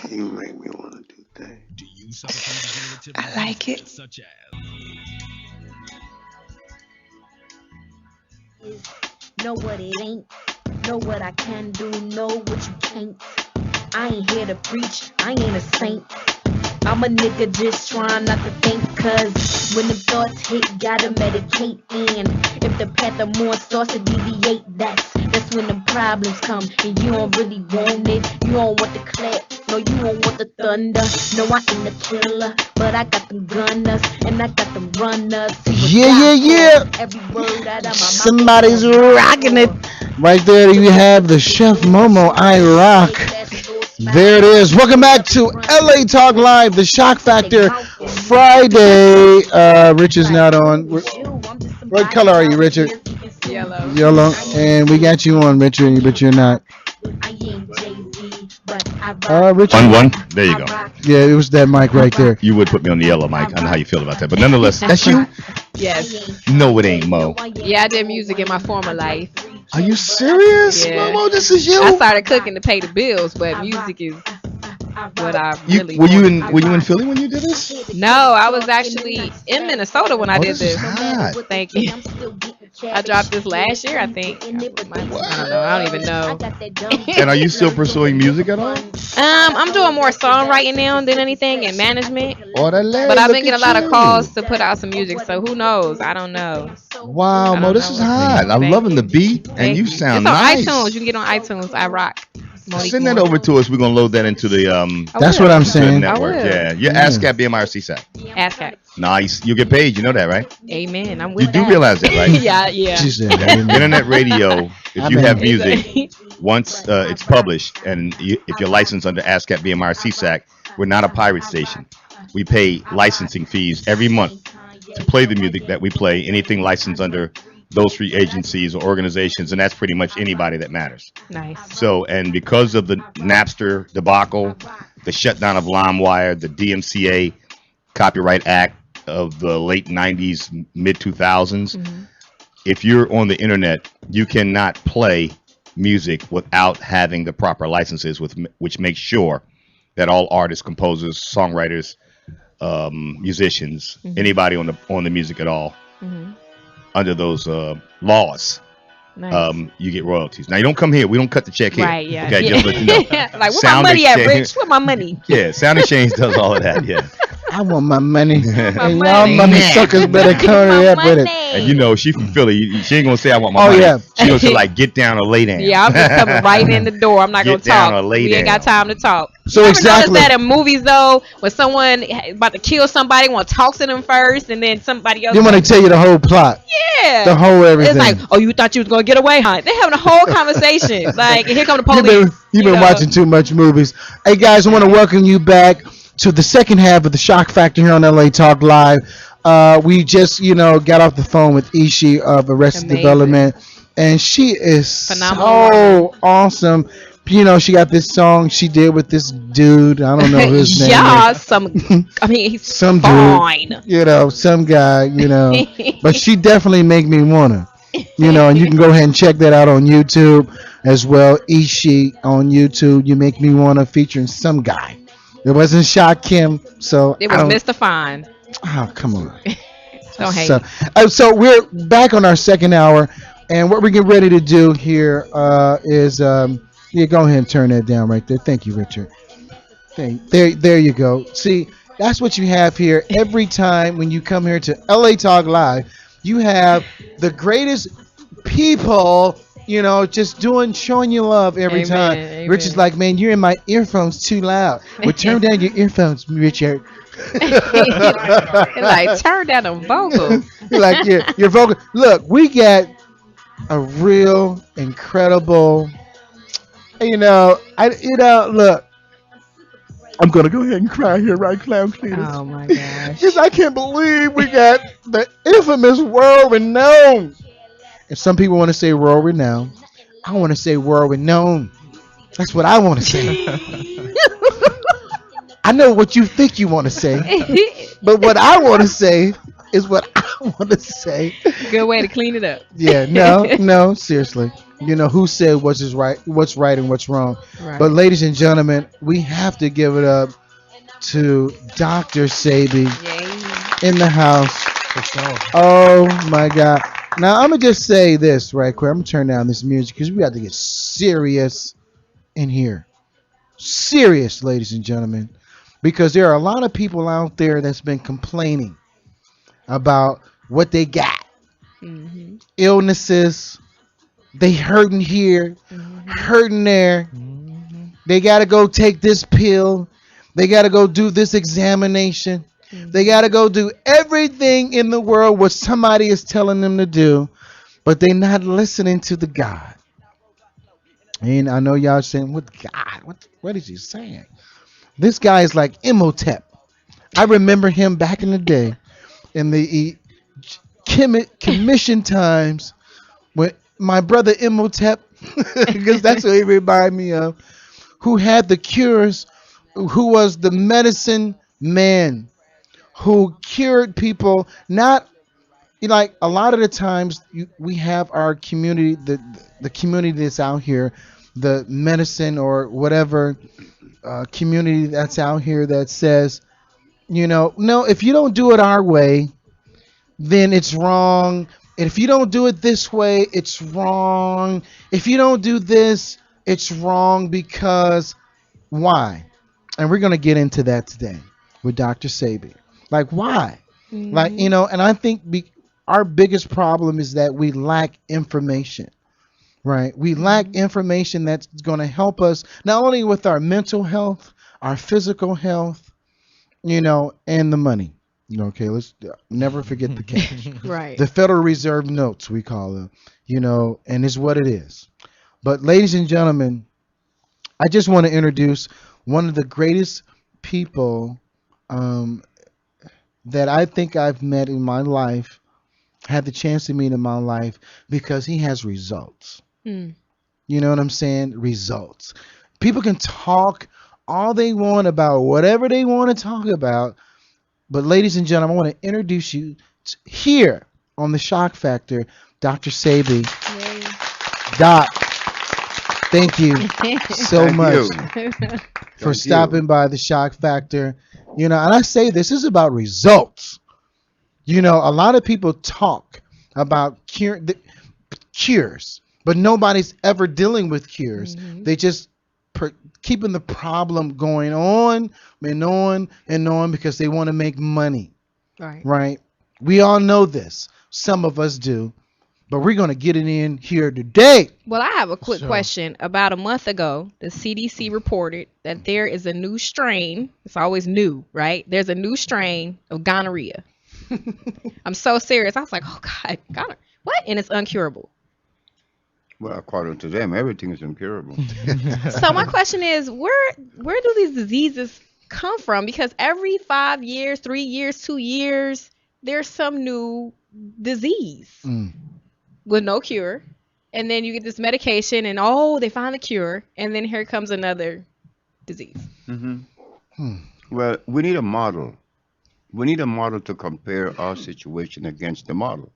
You make me wanna do that. I like it. Know what it ain't, know what I can do, know what you can't. I ain't here to preach, I ain't a saint. I'm a nigga just trying not to think, cause when the thoughts hit, gotta medicate. And if the path of more starts to deviate, that's when the problems come. And you don't really want it, you don't want the clap, no, you don't want the thunder. No, I ain't a killer, but I got them gunners, and I got them runners. Yeah. Every word out of my mouth. Somebody's rocking it. Right there you have the Chef Momo I Rock. There it is. Welcome back to LA Talk Live, the Shock Factor Friday. Rich is not on. What color are you, Richard? Yellow. Yellow. And we got you on, Richard, but you're not. Richard. On one. There you go. Yeah, it was that mic right there. You would put me on the yellow mic. I know how you feel about that. But nonetheless, that's you? Yes. No, it ain't Mo. Yeah, I did music in my former life. Are you serious? Yeah. Momo, this is you? I started cooking to pay the bills, but music is what I You really were you want. in were you in Philly when you did this? No, I was actually in Minnesota when I Oh, did this is this. hot. Thank you. I dropped this last year, I think. I don't know. I don't even know. And are you still pursuing music at all? I'm doing more songwriting now than anything and management. But Orale, I've look been getting a at lot of calls you. to put out some music, so who knows? I don't know. Wow, I Mo, don't this know is what's hot. I'm thank loving the you. beat, and Thank you you. It's sound on iTunes. nice. You can get on iTunes. I rock. Monique Send that Moore. over to us. We're gonna load that into the I That's what will. I'm to the saying. I network. will. Yeah, you're Yeah. ASCAP BMR CSAC. ASCAP. Nice. You get paid. You know that, right? Amen. I'm You with do that. realize that, right? Yeah, yeah. She said, "Amen." Internet radio. If you Amen. have music, once it's published, and if you're licensed under ASCAP BMR CSAC, we're not a pirate station. We pay licensing fees every month to play the music that we play. Anything licensed under those three agencies or organizations, and that's pretty much anybody that matters. Nice. So, and because of the Napster debacle, the shutdown of LimeWire, the DMCA Copyright Act of the late 90s, mid 2000s, Hmm. if you're on the internet, you cannot play music without having the proper licenses, which makes sure that all artists, composers, songwriters, musicians, Hmm. anybody on the music at all, Hmm. under those laws, Nice. you get royalties. Now you don't come here. We don't cut the check here. Right, yeah. Okay, Yeah. just let you know. Like, where my Sound money at, exchange- Rich? Where my money? Yeah, Sound Exchange does all of that. Yeah, I want my money. My And y'all money. money suckers better come My up with it. and you know she from Philly. She ain't gonna say I want my Oh, money. yeah. She gonna say like get down or lay down. Yeah, I'm just coming right in the door. I'm not Get gonna down talk. or lay We ain't got down. time to talk. So You ever exactly. notice that in movies though, when someone about to kill somebody, want to talk to them first, and then somebody else. They want to tell you the whole plot, Yeah. the whole everything. It's like, oh, you thought you was gonna get away, huh? They having a whole conversation. Like, and here come the You've police. been, you know. watching too much movies. Hey guys, I want to welcome you back to the second half of the Shock Factor here on LA Talk Live. We just, got off the phone with Ishi of Arrested Amazing. Development, and she is Phenomenal so awesome. She got this song she did with this dude. I don't know his name. Yeah, is. I mean, he's Some dude. fine. Some guy. But she definitely make me wanna. And you can go ahead and check that out on YouTube as well. Ishi on YouTube. You make me wanna, featuring some guy. It wasn't Shakim, so It I was don't- Mr. Fine. Oh, come on. Don't hate. So we're back on our second hour, and what we're getting ready to do here is go ahead and turn that down right there. Thank you, Richard. There you go. See, that's what you have here every time when you come here to LA Talk Live. You have the greatest people, just showing you love every Amen, time. amen. Rich is like, man, you're in my earphones too loud. Well, turn down your earphones, Richard. Like, turn down them vocals. You're like your vocal. Look, we got a real incredible. Look. I'm gonna go ahead and cry here, right, Clown Cleaners? Oh my gosh. Because I can't believe we got the infamous world renowned. If some people want to say world renowned, I want to say world renowned. That's what I want to say. I know what you think you want to say, but what I want to say is what I want to say. Good way to clean it up. Yeah, no, seriously. Who said what's right and what's wrong. Right. But ladies and gentlemen, we have to give it up to Dr. Sebi Yay. in the house. For sure. Oh my God. Now I'm gonna just say this right quick. I'm gonna turn down this music because we got to get serious in here. Serious, ladies and gentlemen. Because there are a lot of people out there that's been complaining about what they got. Mm-hmm. Illnesses. They hurting here, Mm-hmm. hurting there. They got to go take this pill. They got to go do this examination. They got to go do everything in the world what somebody is telling them to do, but they're not listening to the God. And I know y'all saying, what God? What is he saying? This guy is like Imhotep. I remember him back in the day in the commission times when my brother Imhotep, because that's what he reminded me of, who had the cures, who was the medicine man, who cured people. Not like a lot of the times we have our community, the community that's out here, the medicine or whatever community that's out here that says, no, if you don't do it our way, then it's wrong. And if you don't do it this way, it's wrong. If you don't do this, it's wrong because why? And we're going to get into that today with Dr. Sebi. Like, why? Like, Hmm. and I think our biggest problem is that we lack information, right? We lack Hmm. information that's going to help us not only with our mental health, our physical health, and the money. Okay, let's never forget the cash. Right. The Federal Reserve notes, we call them, and it's what it is. But, ladies and gentlemen, I just want to introduce one of the greatest people um, that I think I've met in my life, had the chance to meet in my life, because he has results. Mm. You know what I'm saying? Results. People can talk all they want about whatever they want to talk about, but ladies and gentlemen, I want to introduce you here on the Shock Factor, Dr. Sebi. Doc, thank you so Thank much you. for Thank stopping you. by the Shock Factor. And I say this is about results. A lot of people talk about cures, but nobody's ever dealing with cures. Hmm. They just keeping the problem going on and on and on because they want to make money, Right. right? We all know this. Some of us do, but we're going to get it in here today. Well, I have a quick So, question. About a month ago, the CDC reported that there is a new strain. It's always new, right? There's a new strain of gonorrhea. I'm so serious. I was like, oh God, gonorrhea. What? And it's uncurable. Well, according to them, everything is incurable. So my question is, where do these diseases come from? Because every 5 years, 3 years, 2 years, there's some new disease mm, with no cure. And then you get this medication and oh, they find a cure. And then here comes another disease. hmm hmm, Well, we need a model. We need a model to compare our situation against the model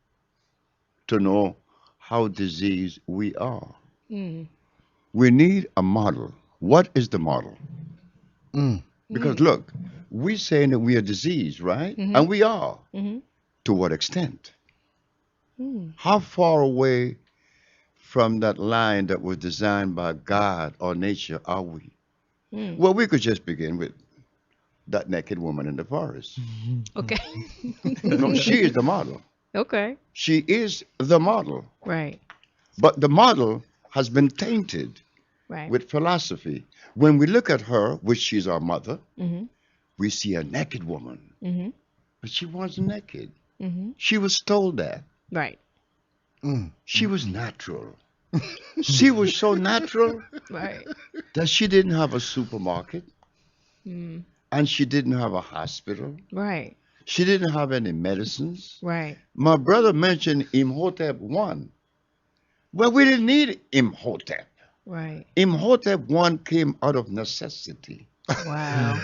to know how diseased we are. Mm. We need a model. What is the model? mm, Because Mm. look, we're saying that we are diseased, right? Mhm. And we are. Mhm. To what extent? Mm. How far away from that line that was designed by God or nature are we? Mm. Well, we could just begin with that naked woman in the forest. Okay. No, she is the model. Okay. She is the model. Right. But the model has been tainted Right. with philosophy. When we look at her, which she's our mother, Mhm. we see a naked woman. Mhm. But she wasn't naked. Mhm. She was told that. Right. mm, She was natural. She was so natural Right. that she didn't have a supermarket Mm. and she didn't have a hospital. Right. She didn't have any medicines. Right. My brother mentioned Imhotep 1. Well, we didn't need Imhotep. Right. Imhotep 1 came out of necessity. Wow.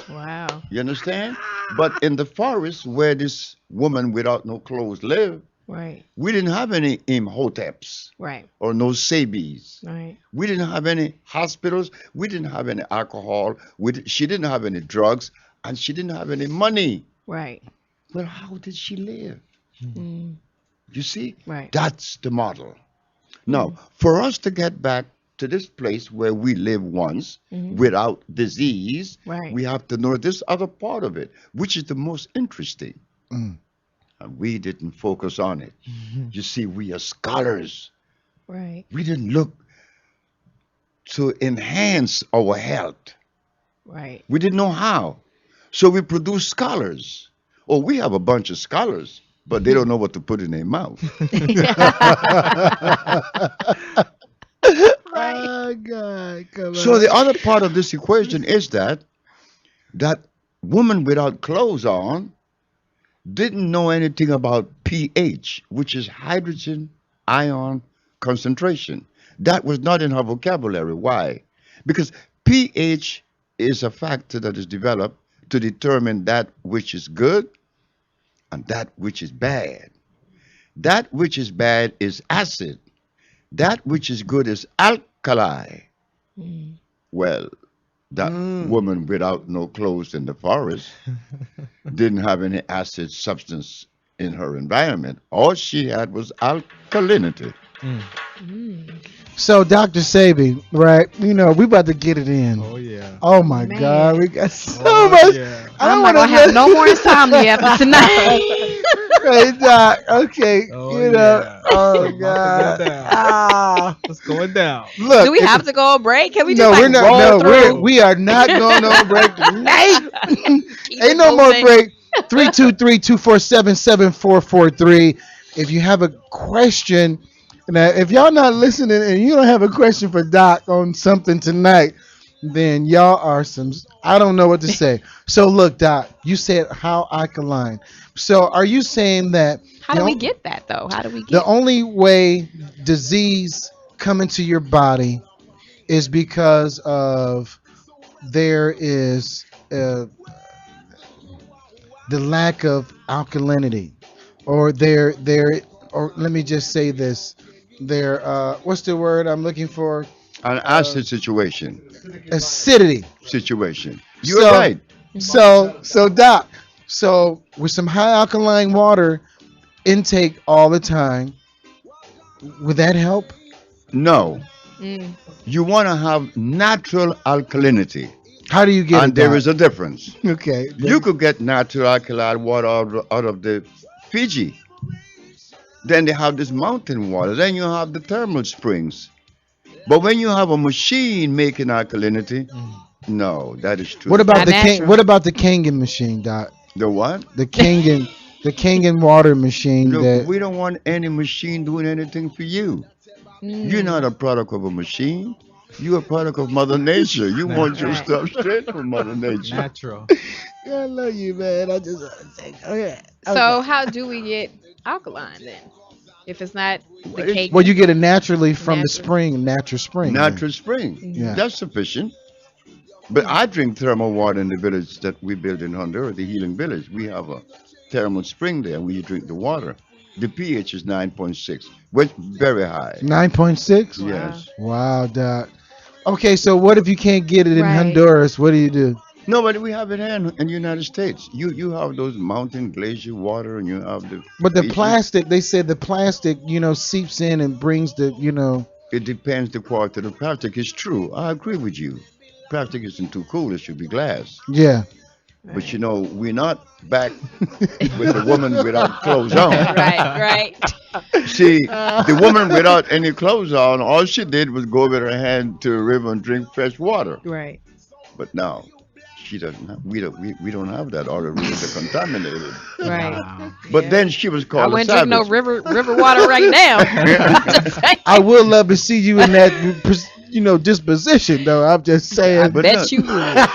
Wow. You understand? But in the forest where this woman without no clothes lived, Right. we didn't have any Imhoteps Right. or no Sebis. Right. We didn't have any hospitals. We didn't have any alcohol. She didn't have any drugs. And she didn't have any money. Right. Well, how did she live? Mm. You see? Right. That's the model. Now, for us to get back to this place where we live once Mhm. without disease, Right. we have to know this other part of it, which is the most interesting. mm. And we didn't focus on it. You see, we are scholars. Right. We didn't look to enhance our health. Right. We didn't know how. So we produce scholars. Oh, we have a bunch of scholars, but they don't know what to put in their mouth. Right. Oh, God, come So on. the other part of this equation is that woman without clothes on didn't know anything about pH, which is hydrogen ion concentration. That was not in her vocabulary. Why? Because pH is a factor that is developed to determine that which is good and that which is bad. That which is bad is acid. That which is good is alkali. Mm. Well, That woman without no clothes in the forest didn't have any acid substance in her environment. All she had was alkalinity. Mm. Mm. So, Dr. Sebi, right? You know, we about to get it in. Oh yeah. Oh my God, Man, we got so Oh much. yeah. I I'm don't not want gonna to have let. no more insomnia after tonight. Hey, Doc. Okay, Oh you know. yeah. Oh I'm about to go God. down. Ah. It's going down. Look. Do we have to go on break? Can we just No, we're like not. roll No, through? we are not going on break tonight. Keep Ain't it no more moving. break. 323-247-7443. If you have a question, now if y'all not listening and you don't have a question for Doc on something tonight, then y'all are some. I don't know what to say. So look, Doc, you said how alkaline. So are you saying that How the, do we on- get that though? How do we the get? only way disease come into your body is because of there is the lack of alkalinity, or or let me just say this, there, what's the word I'm looking for? An Uh, acid situation. Acidity. Situation. You are So, right. Mhm. so Doc, so with some high alkaline water intake all the time, would that help? No. Mm. You want to have natural alkalinity. How do you get it, And there Doc? is a difference. Okay. You could get natural alkaline water out of the Fiji. Then they have this mountain water. Then you have the thermal springs. But when you have a machine making alkalinity, no, that is too What about Not the expensive. Kan- natural. What about the Kangen machine, Doc? The what? The Kangen, the Kangen water machine Look, that. we don't want any machine doing anything for you. You're not Mm. a product of a machine. You're a product of Mother Nature. You want your Natural. Right. stuff straight from Mother Nature. Natural. I love you, man. I just want to say, okay, okay. So how do we get alkaline then? If it's not the Well, it's Well, you Kagan get it naturally from the naturally. spring, natural spring. Yeah. natural spring. Yeah. Hmm. That's sufficient. But I drink thermal water in the village that we built in Honduras, the Healing Village. We have a thermal spring there where you drink the water. The pH is 9.6, which very high. 9.6. Wow. Yes. Wow, Doc. Okay, so what if you can't get it in Right. Honduras? What do you do? No, but we have it here in the United States. You have those mountain glacier water and you have the But the Fiji. plastic, they said the plastic, seeps in and brings the. It depends the quality of the plastic. It's true. I agree with you. Plastic isn't too cool. It should be glass. Yeah. But Right. we're not back with the woman without clothes on. Right. Right. See, the woman without any clothes on, all she did was go with her hand to a river and drink fresh water. Right. But now, she doesn't have, we don't have that. All the rivers are contaminated. Right. Wow. But Yeah. then she was I called a wouldn't drink no savage. river water right now. I'm just saying. I would love to see you in that, disposition, though. I'm just I saying. But no, bet you would.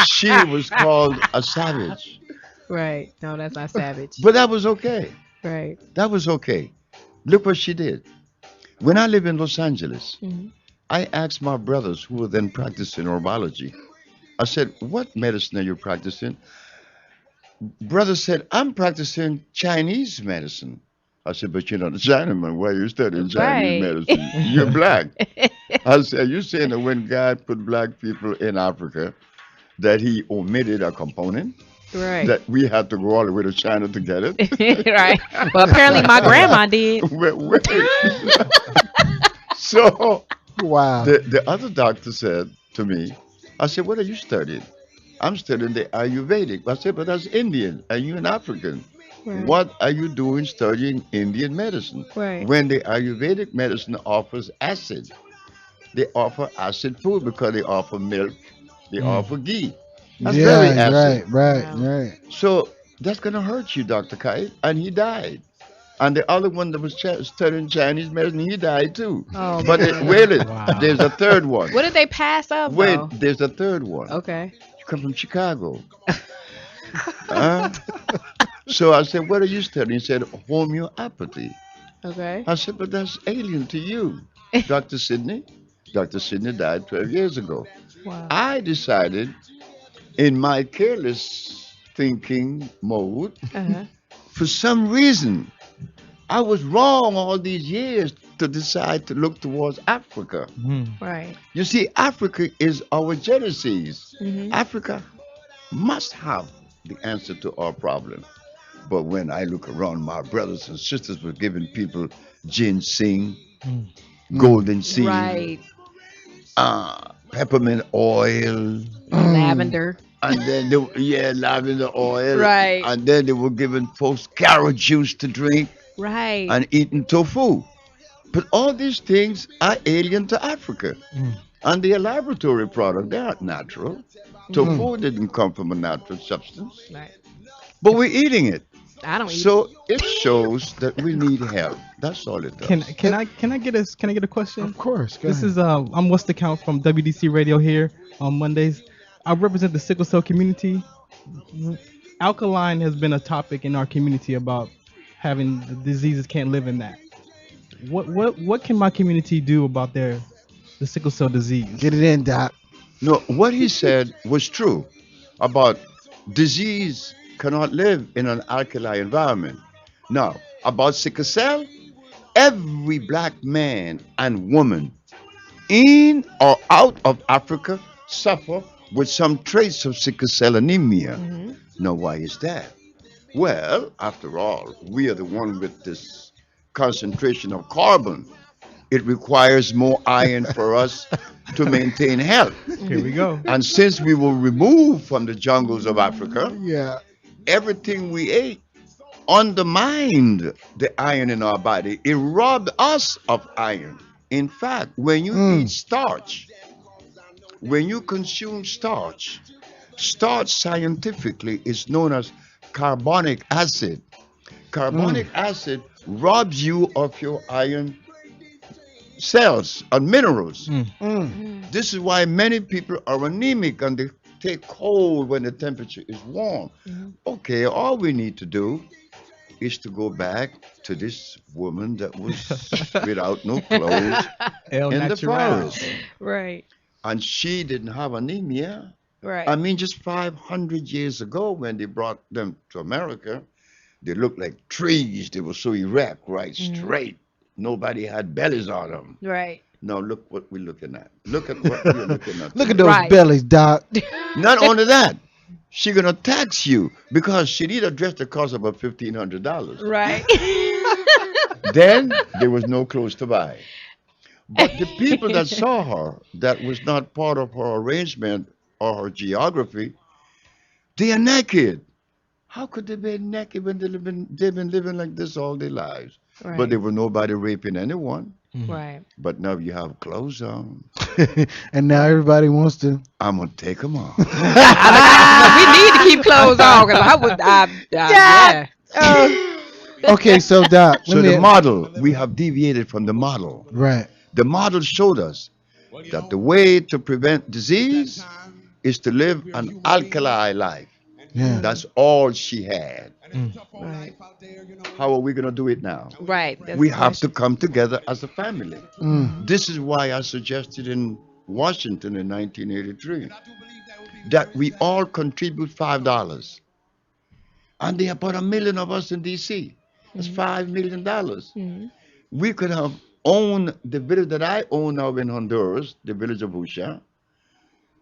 she was called a savage. Right. No, that's not savage. But that was okay. Right. That was okay. Look what she did. When I lived in Los Angeles, Hmm. I asked my brothers who were then practicing herbology. I said, "What medicine are you practicing?" Brother said, "I'm practicing Chinese medicine." I said, "But you're not a Chinaman. Why are you studying Chinese Right. medicine? You're black." I said, "You saying that when God put black people in Africa, that He omitted a component Right. that we had to go all the way to China to get it?" Right. Well, apparently my grandma did. Wait. So Wow. the other doctor said to me, I said, "What are you studying?" "I'm studying the Ayurvedic." I said, "But that's Indian and you're an African. Right. What are you doing studying Indian medicine Right. when the Ayurvedic medicine offers acid? They offer acid food because they offer milk, they offer ghee. That's very Yeah, acid. Wow. right. So that's going to hurt you, Dr. Kite." And he died. And the other one that was studying Chinese medicine, he died too. Oh But man. wait, there's Wow. a third one. What did they pass up Wait, though? there's a third one. Okay. You come from Chicago. Huh? So I said, "What are you studying?" He said, "Homeopathy." Okay. I said, "But that's alien to you, Dr. Sidney." Dr. Sidney died 12 years ago. Wow. I decided in my careless thinking mode, Uh-huh. for some reason, I was wrong all these years have to decide to look towards Africa. Right. You see, Africa is our genesis. Hmm. Africa must have the answer to our problem. But when I look around, my brothers and sisters were giving people ginseng, golden seed, Right. peppermint oil, Lavender. and then yeah, lavender oil, Right. and then they were giving folks carrot juice to drink Right. and eating tofu. But all these things are alien to Africa. And they are laboratory product. They aren't natural. Tofu didn't come from a natural substance. Right. But we're eating it. I don't eat it. So it shows that we need help. That's all it does. Can I get a question? Of course. Go This ahead. is I'm What's the Count from WDC Radio here on Mondays. I represent the sickle cell community. Alkaline has been a topic in our community about having the diseases can't live in that. What can my community do about the sickle cell disease? Get it in, Doc. No, what he said was true about disease cannot live in an alkali environment. Now, about sickle cell, every black man and woman in or out of Africa suffer with some trace of sickle cell anemia. Now, why is that? Well, after all, we are the one with this concentration of carbon. It requires more iron for us to maintain health. Here we go. And since we were removed from the jungles of Africa, Yeah. everything we ate undermined the iron in our body. It robbed us of iron. In fact, when you eat starch, when you consume starch, starch scientifically is known as carbonic acid. Carbonic acid robs you of your iron cells and minerals. This is why many people are anemic and they take cold when the temperature is warm. Okay, all we need to do is to go back to this woman that was without no clothes El in the natural. forest. Right. And she didn't have anemia. Right. I mean, just 500 years ago when they brought them to America, they looked like trees. They were so erect, right, straight. Nobody had bellies on them. Right. Now look what we're looking at. Look at what we're looking at. Look at those Right. bellies, Doc. Not only that, she gonna tax you because she need a dress that costs about $1,500. Right. Then there was no clothes to buy. But the people that saw her, that was not part of her arrangement or her geography, they are naked. How could they be naked when they've been living like this all their lives? Right. But there was nobody raping anyone. Right. But now you have clothes on. And now everybody wants to. I'm gonna take them off. We need to keep clothes on because I would. Yeah. Okay, so Doc, So the model, we have deviated from the model. right. The model showed us that the way to prevent disease is to live an alkali life. Yeah. That's all she had. Right. How are we going to do it now? Right. That's We the have to question. come together as a family. This is why I suggested in Washington in 1983 that we all contribute $5. And there are about 1 million of us in D.C. That's $5 million. We could have owned the village that I own now in Honduras, the village of Usha.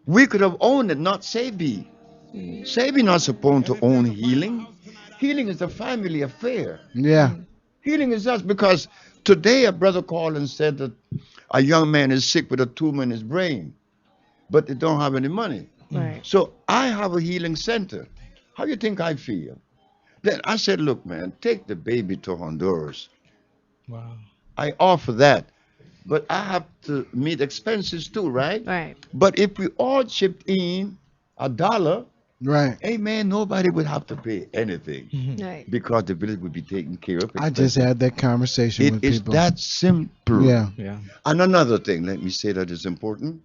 We could have owned it, not Sebi. Sebi not supposed to own healing. Healing is a family affair. Yeah. Healing is us because today a brother called and said that a young man is sick with a tumor in his brain, but they don't have any money. Right. So I have a healing center. How do you think I feel? Then I said, look, man, take the baby to Honduras. Wow. I offer that. But I have to meet expenses too, right? Right. But if we all chipped in $1, Right. hey man, nobody would have to pay anything Right. because the village would be taken care of. I just had that conversation It with is people. that simple. Yeah. Yeah. And another thing, let me say that is important.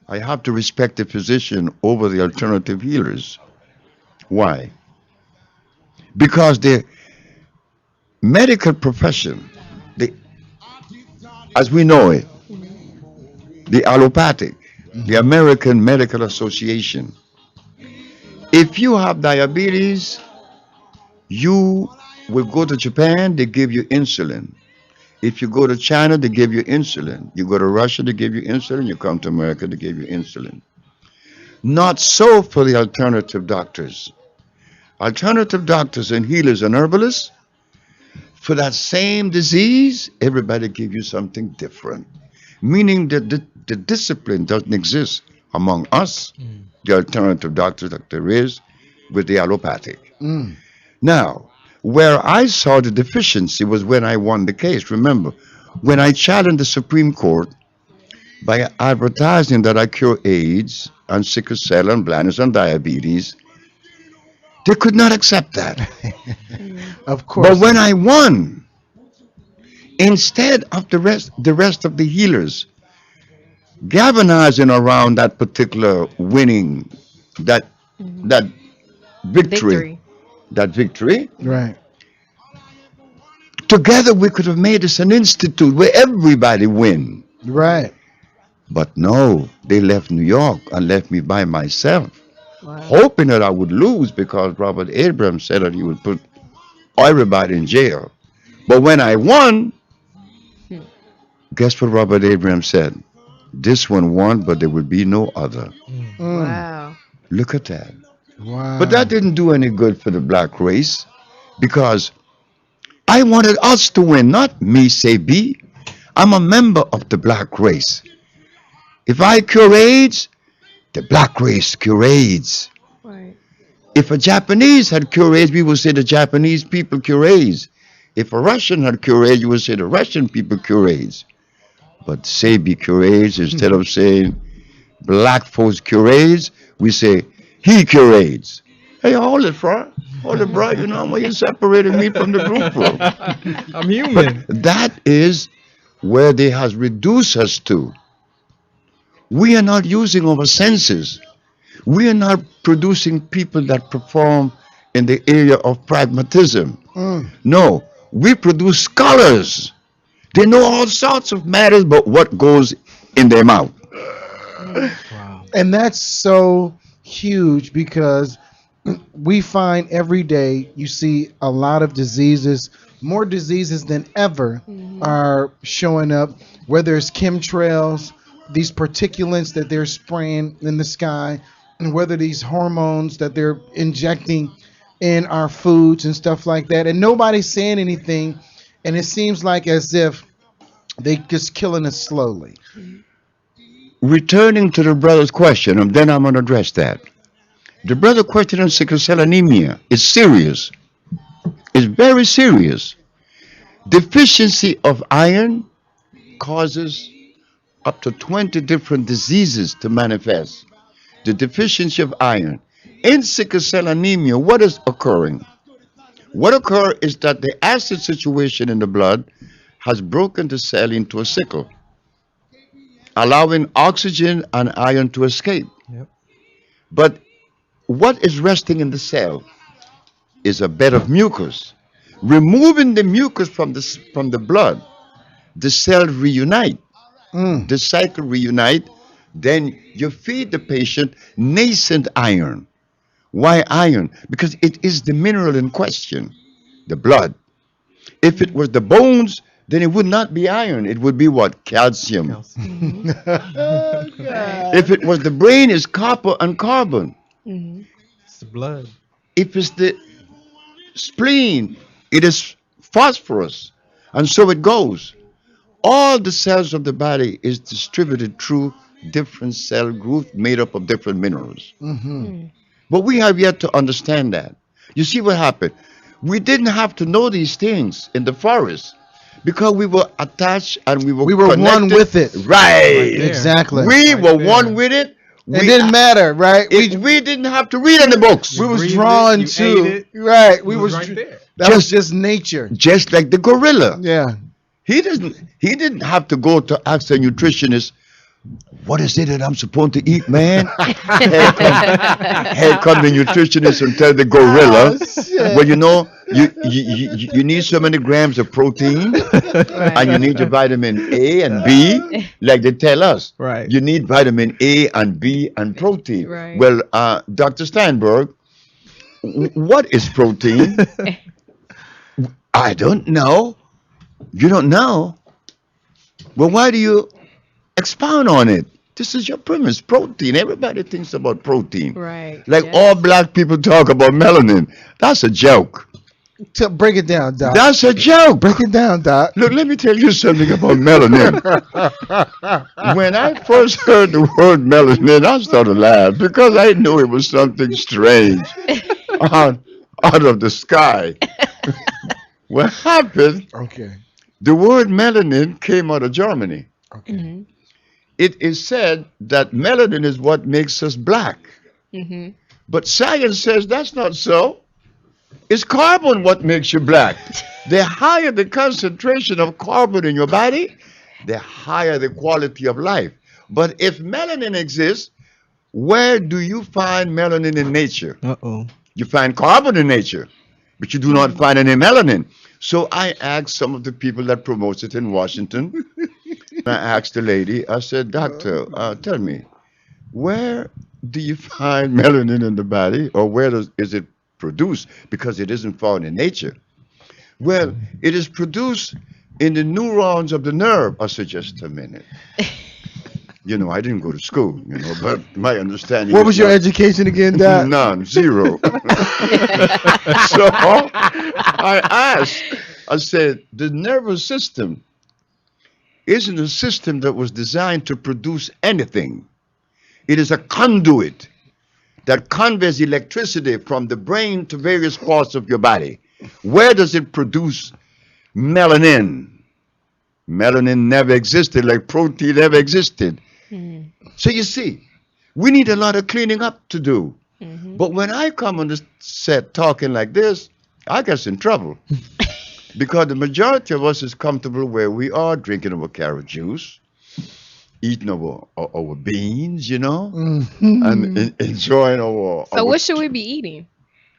I have to respect the physician over the alternative healers. Why? Because the medical profession, as we know it, the allopathic, the American Medical Association, if you have diabetes, you will go to Japan, they give you insulin. If you go to China, they give you insulin. You go to Russia, they give you insulin. You come to America, they give you insulin. Not so for the alternative doctors. Alternative doctors and healers and herbalists, for that same disease, everybody give you something different. Meaning that the discipline doesn't exist among us, the alternative doctors like there is with the allopathic. Mm. Now, where I saw the deficiency was when I won the case. Remember, when I challenged the Supreme Court by advertising that I cure AIDS and sickle cell and blindness and diabetes, they could not accept that. Of course. But when I won, instead of the rest of the healers galvanizing around that particular winning, that that victory, Victory. that victory, Right. together we could have made this an institute where everybody win. Right. But no, they left New York and left me by myself, Wow. hoping that I would lose because Robert Abrams said that he would put everybody in jail. But when I won, guess what Robert Abrams said? This one won, but there will be no other. Mm. Wow. Look at that. Wow. But that didn't do any good for the black race because I wanted us to win, not me, Sebi. I'm a member of the black race. If I cure AIDS, the black race cure AIDS. Right. If a Japanese had cure AIDS, we would say the Japanese people cure AIDS. If a Russian had cure AIDS, you would say the Russian people cure AIDS. But Sebi cure AIDS, instead of saying black folks cure AIDS, we say he cure AIDS. Hey, hold it, bro. Hold it, bro. You know why you separated me from the group, bro? I'm human. That is where they has reduced us to. We are not using our senses. We are not producing people that perform in the area of pragmatism. Mm. No, we produce scholars. They know all sorts of matters but what goes in their mouth. Wow. And that's so huge because we find every day you see a lot of diseases, more diseases than ever are showing up, whether it's chemtrails, these particulates that they're spraying in the sky, and whether these hormones that they're injecting in our foods and stuff like that. And nobody's saying anything, and it seems like as if they just killing us slowly. Returning to the brother's question, and then I'm going to address that. The brother question on sickle cell anemia is serious. It's very serious. Deficiency of iron causes up to 20 different diseases to manifest. The deficiency of iron. In sickle cell anemia, what is occurring? What occurs is that the acid situation in the blood has broken the cell into a sickle, allowing oxygen and iron to escape. Yep. But what is resting in the cell is a bed of mucus. Removing the mucus from the blood, the cell reunite. Mm. The cycle reunite. Then you feed the patient nascent iron. Why iron? Because it is the mineral in question, the blood. If it was the bones, then it would not be iron. It would be what? Calcium. If it was the brain, it's copper and carbon. It's the blood. If it's the spleen, it is phosphorus. And so it goes. All the cells of the body is distributed through different cell groups made up of different minerals. But we have yet to understand that. You see what happened? We didn't have to know these things in the forest because we were attached and we were one connected. with it. Right. there. Exactly. We Right were there. one with it. It didn't matter, right? We didn't have to read any books. We was breathed drawn it, you to ate it, right. We it was was right there. That was just nature. Just like the gorilla. Yeah. He didn't have to go to ask a nutritionist, what is it that I'm supposed to eat, man? Here come the nutritionist and tell the gorilla, well, you know, you need so many grams of protein and you need your vitamin A and B, like they tell us. Right. You need vitamin A and B and protein. Right. Well, Dr. Steinberg, what is protein? I don't know. You don't know? Well, why do you expound on it? This is your premise, protein. Everybody thinks about protein. Right. Like Yes. all black people talk about melanin. That's a joke. To break it down, Doc. That's a joke. Break it down, Doc. Look, let me tell you something about melanin. When I first heard the word melanin, I started to laugh because I knew it was something strange out, out of the sky. What happened? Okay. The word melanin came out of Germany. Okay. Mm-hmm. It is said that melanin is what makes us black. Mm-hmm. But science says that's not so. It's carbon what makes you black. The higher the concentration of carbon in your body, the higher the quality of life. But if melanin exists, where do you find melanin in nature? Uh-oh. You find carbon in nature, but you do not find any melanin. So I asked some of the people that promotes it in Washington. I asked the lady, I said, Doctor, tell me, where do you find melanin in the body, or is it produced? Because it isn't found in nature. Well, it is produced in the neurons of the nerve. I said, just a minute. You know, I didn't go to school, but my understanding. What is was your not- education again, Doc? None, zero. So I asked, I said, the nervous system isn't a system that was designed to produce anything. It is a conduit that conveys electricity from the brain to various parts of your body. Where does it produce melanin? Melanin never existed, like protein never existed. Mm-hmm. So you see, we need a lot of cleaning up to do. Mm-hmm. But when I come on the set talking like this, I get in trouble. Because the majority of us is comfortable where we are, drinking our carrot juice, eating our beans, Mhm. and enjoying our. So what should we be eating?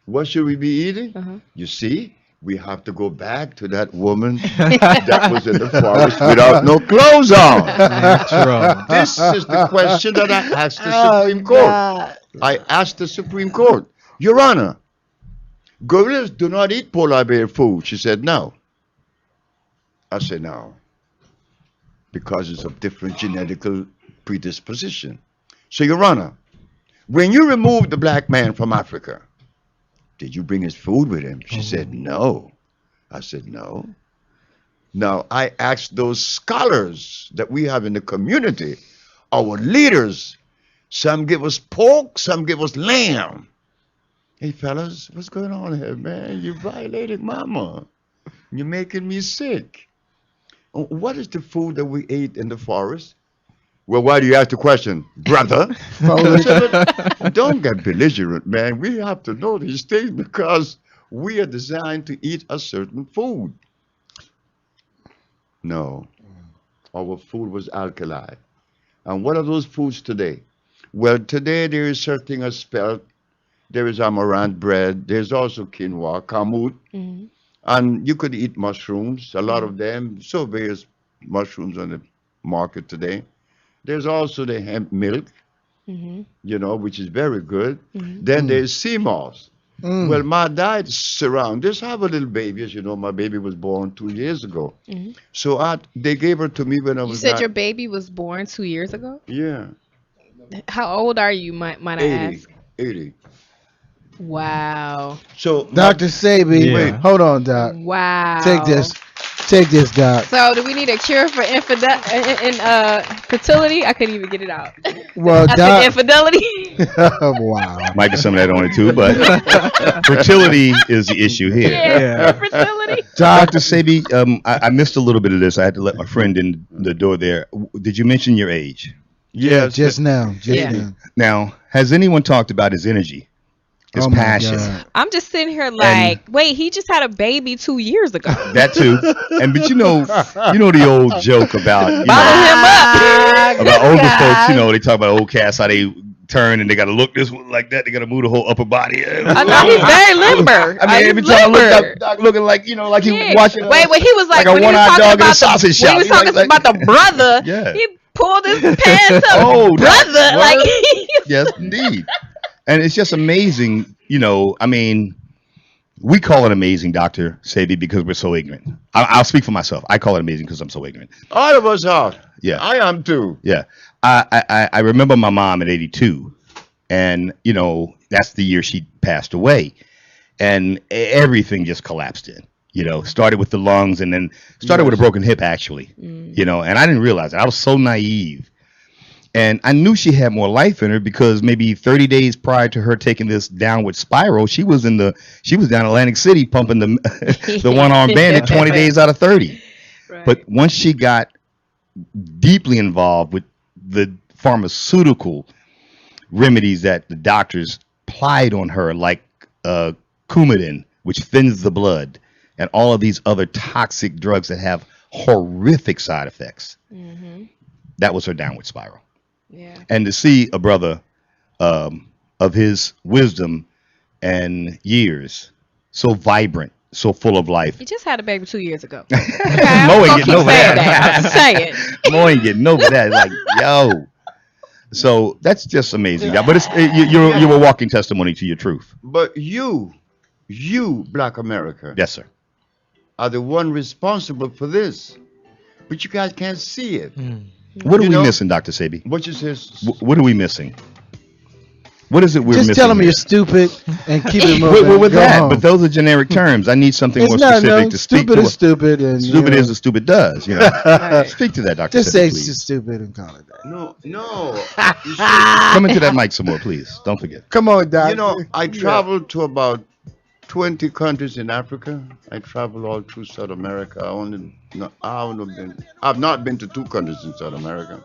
What should we be eating? Uh-huh. You see, we have to go back to that woman that was in the forest without no clothes on. Natural. This is the question that I asked the Oh, Supreme Court. God. I asked the Supreme Court, Your Honor, gorillas do not eat polar bear food. She said, no. I said, no. Because it's of different genetical predisposition. So, Your Honor, when you removed the black man from Africa, did you bring his food with him? She said, no. I said, no. Now, I asked those scholars that we have in the community, our leaders, some give us pork, some give us lamb. Hey, fellas, what's going on here, man? You violated mama. You're making me sick. What is the food that we ate in the forest? Well, why do you ask the question, brother? I said, "But don't get belligerent, man. We have to know these things because we are designed to eat a certain food. No, our food was alkali. And what are those foods today? Well, today there is certain as spelt. There is amaranth bread. There's also quinoa, kamut. Mm-hmm. And you could eat mushrooms, a lot of them. So various mushrooms on the market today. There's also the hemp milk, Mm-hmm. which is very good. Mm-hmm. Then there's sea moss. Mm. Well, my diet surround this. I have a little baby, as you know. My baby was born 2 years ago. Mm-hmm. So they gave her to me when I You was said not- your baby was born 2 years ago? yeah, How old are you, might I 80, ask? 80. Wow. So Dr. Sebi, Yeah. hold on, Doc. Wow. Take this. Take this, Doc. So do we need a cure for fertility? I couldn't even get it out. Well, I said Doc. infidelity. Wow. Might be some of that on it too, but fertility is the issue here. Yeah, infertility. Dr. Sebi, I missed a little bit of this. I had to let my friend in the door there. Did you mention your age? Yeah, just now. Just Yeah. now. Now, has anyone talked about his energy, his Oh my passion? God. I'm just sitting here like, wait, he just had a baby 2 years ago. That too. But you know the old joke about Follow him up. about older folks. They talk about old cats how they turn and they got to look this one like that. They got to move the whole upper body. I know he's very limber. I mean, He's every time I look limber. up, Doc looking like like he Yeah. watching. Wait, when he was like a when he was one-eyed talking dog in a about sausage when shop. he was He like- talking about the brother, Yeah. he pulled his pants up. Oh, brother, Doc, like yes, indeed. And it's just amazing, I mean, We call it amazing, Dr. Sebi, because we're so ignorant. I'll speak for myself. I call it amazing because I'm so ignorant. All of us are. Yeah. I am too. Yeah. I remember my mom at 82, and, that's the year she passed away. And everything just collapsed in. Started with the lungs and then started with a broken hip, actually. And I didn't realize it. I was so naive. And I knew she had more life in her because maybe 30 days prior to her taking this downward spiral, she was down Atlantic City pumping the one-armed bandit 20 days out of 30. Right. But once she got deeply involved with the pharmaceutical remedies that the doctors plied on her, like Coumadin, which thins the blood, and all of these other toxic drugs that have horrific side effects, that was her downward spiral. Yeah. And to see a brother of his wisdom and years so vibrant, so full of life. He just had a baby 2 years ago. Mo ain't getting over that. I'm saying. Mo ain't getting over that. Like, yo. So that's just amazing. Yeah. But you're a walking testimony to your truth. But you, Black America, Yes, sir. are the one responsible for this. But you guys can't see it. What are You we know- missing, Dr. Sebi? What you says? What are we missing? What is it we're Just missing? tell them here? you're stupid and keep it moving. With Go that, home. but those are generic terms. I need something It's more not, specific no, to speak stupid to. is stupid. And, Stupid is as stupid does. Speak to that, Dr. Just Sebi, say it's please. just stupid and call it that. No. You see, Come into that mic some more, please. Don't forget. Come on, Doc. I traveled to about 20 countries in Africa. I traveled all through South America. I've not been to 2 countries in South America.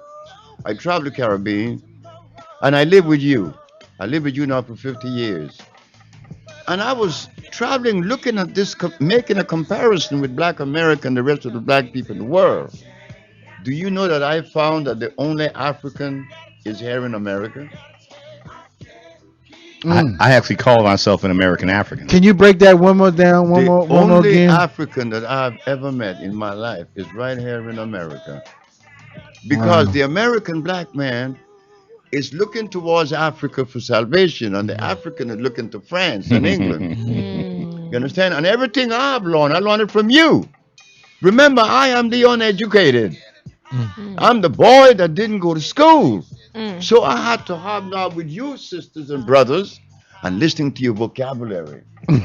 I traveled the Caribbean, and I live with you. I live with you now for 50 years. And I was traveling, looking at this, making a comparison with Black America and the rest of the Black people in the world. Do you know that I found that the only African is here in America? I actually call myself an American African. Can you break that one more down? One more only again? African that I've ever met in my life is right here in America. Because Wow. the American black man is looking towards Africa for salvation, and the African is looking to France and England. You understand? And everything I learned it from you. Remember, I am the uneducated. I'm the boy that didn't go to school. So I had to hobnob with you, sisters and brothers, and listening to your vocabulary. and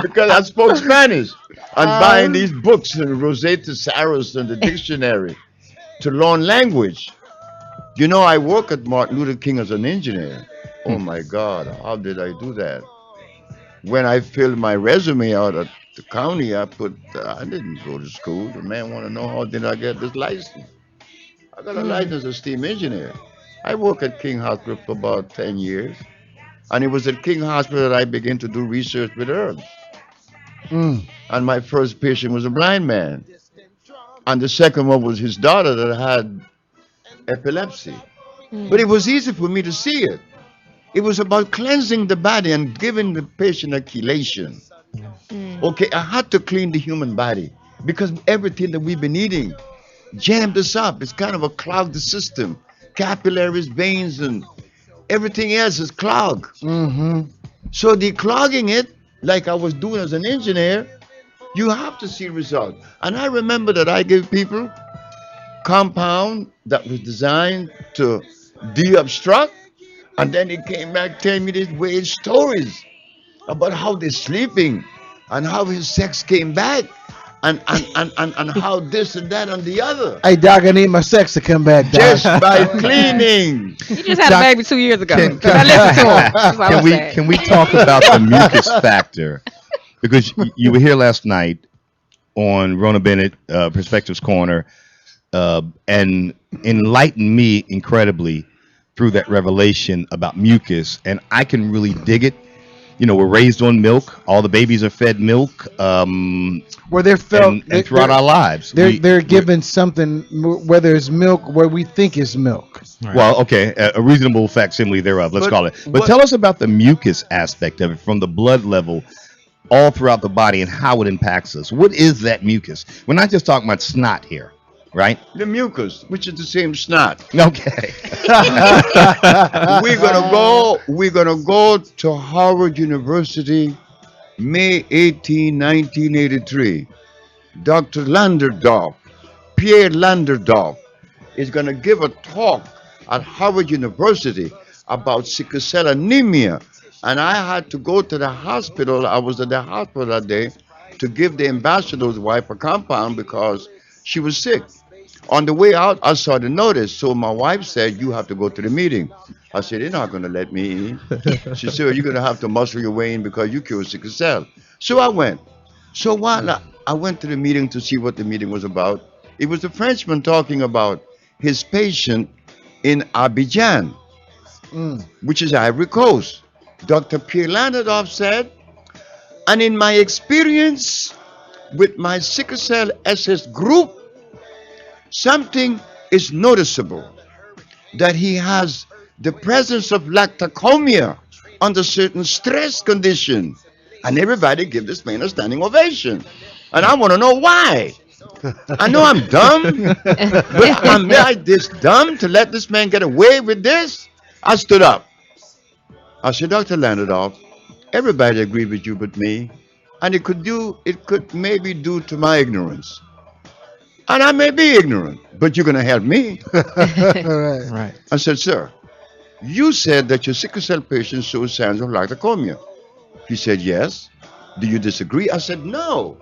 because I spoke Spanish, and buying these books and Rosetta Saros and the dictionary to learn language. I work at Martin Luther King as an engineer. Oh my God, how did I do that? When I filled my resume out at the county, I put, I didn't go to school. The man want to know how did I get this license. I got a license as a steam engineer. I worked at King Hospital for about 10 years. And it was at King Hospital that I began to do research with herbs. And my first patient was a blind man. And the second one was his daughter that had epilepsy. But it was easy for me to see it. It was about cleansing the body and giving the patient a chelation. Okay, I had to clean the human body because everything that we've been eating jammed us up. It's kind of a clogged system. Capillaries, veins, and everything else is clogged. So declogging it, like I was doing as an engineer, you have to see results. And I remember that I gave people compound that was designed to de-obstruct, and then he came back telling me these weird stories about how they're sleeping and how his sex came back and how this and that and the other. Hey, Doc, I need my sex to come back, Doc. Just by cleaning. You just had Doc, a baby 2 years ago. can- I listened to him. That's what I was saying. Can we talk about the mucus factor? Because you were here last night on Rona Bennett Perspectives Corner and enlightened me incredibly through that revelation about mucus, and I can really dig it. We're raised on milk. All the babies are fed milk. Where they're felt And throughout our lives, they're given something, whether it's milk, where we think is milk. Well, okay, a reasonable facsimile thereof, let's But call it. But what- tell us about the mucus aspect of it from the blood level all throughout the body and how it impacts us. What is that mucus? We're not just talking about snot here. right? The mucus, which is the same snot. Okay. We're gonna go to Harvard University, May 18, 1983. Dr. Landerdorf, Pierre Landerdorf, is gonna give a talk at Harvard University about sickle cell anemia. And I had to go to the hospital. I was at the hospital that day to give the ambassador's wife a compound because she was sick. On the way out, I saw the notice. So my wife said, "You have to go to the meeting." I said, "They're not going to let me in." She said, "Well, you're going to have to muscle your way in because you cure sickle cell." So I went. So while I went to the meeting to see what the meeting was about, it was a Frenchman talking about his patient in Abidjan, which is Ivory Coast. Dr. Pierre Landerdorf said, "And in my experience with my sickle cell SS group, something is noticeable that he has the presence of lactocomia under certain stress condition." And everybody give this man a standing ovation. And I want to know why. I know I'm dumb, but am I this dumb to let this man get away with this? I stood up. I said, "Dr. Landerdorf, everybody agreed with you but me. And it could maybe due to my ignorance. And I may be ignorant, but you're going to help me." Right. Right. I said, "Sir, you said that your sickle cell patient shows signs of lactocomia." He said, "Yes." "Do you disagree?" I said, "No.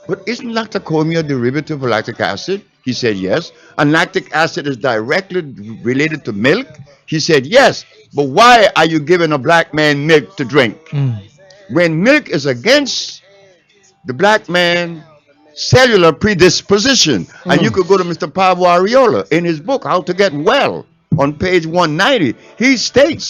But isn't lactocomia a derivative of lactic acid?" He said, "Yes." "And lactic acid is directly related to milk?" He said, "Yes. But why are you giving a black man milk to drink? When milk is against the black man cellular predisposition." And you could go to Mr. Pablo Ariola in his book, How to Get Well, on page 190. He states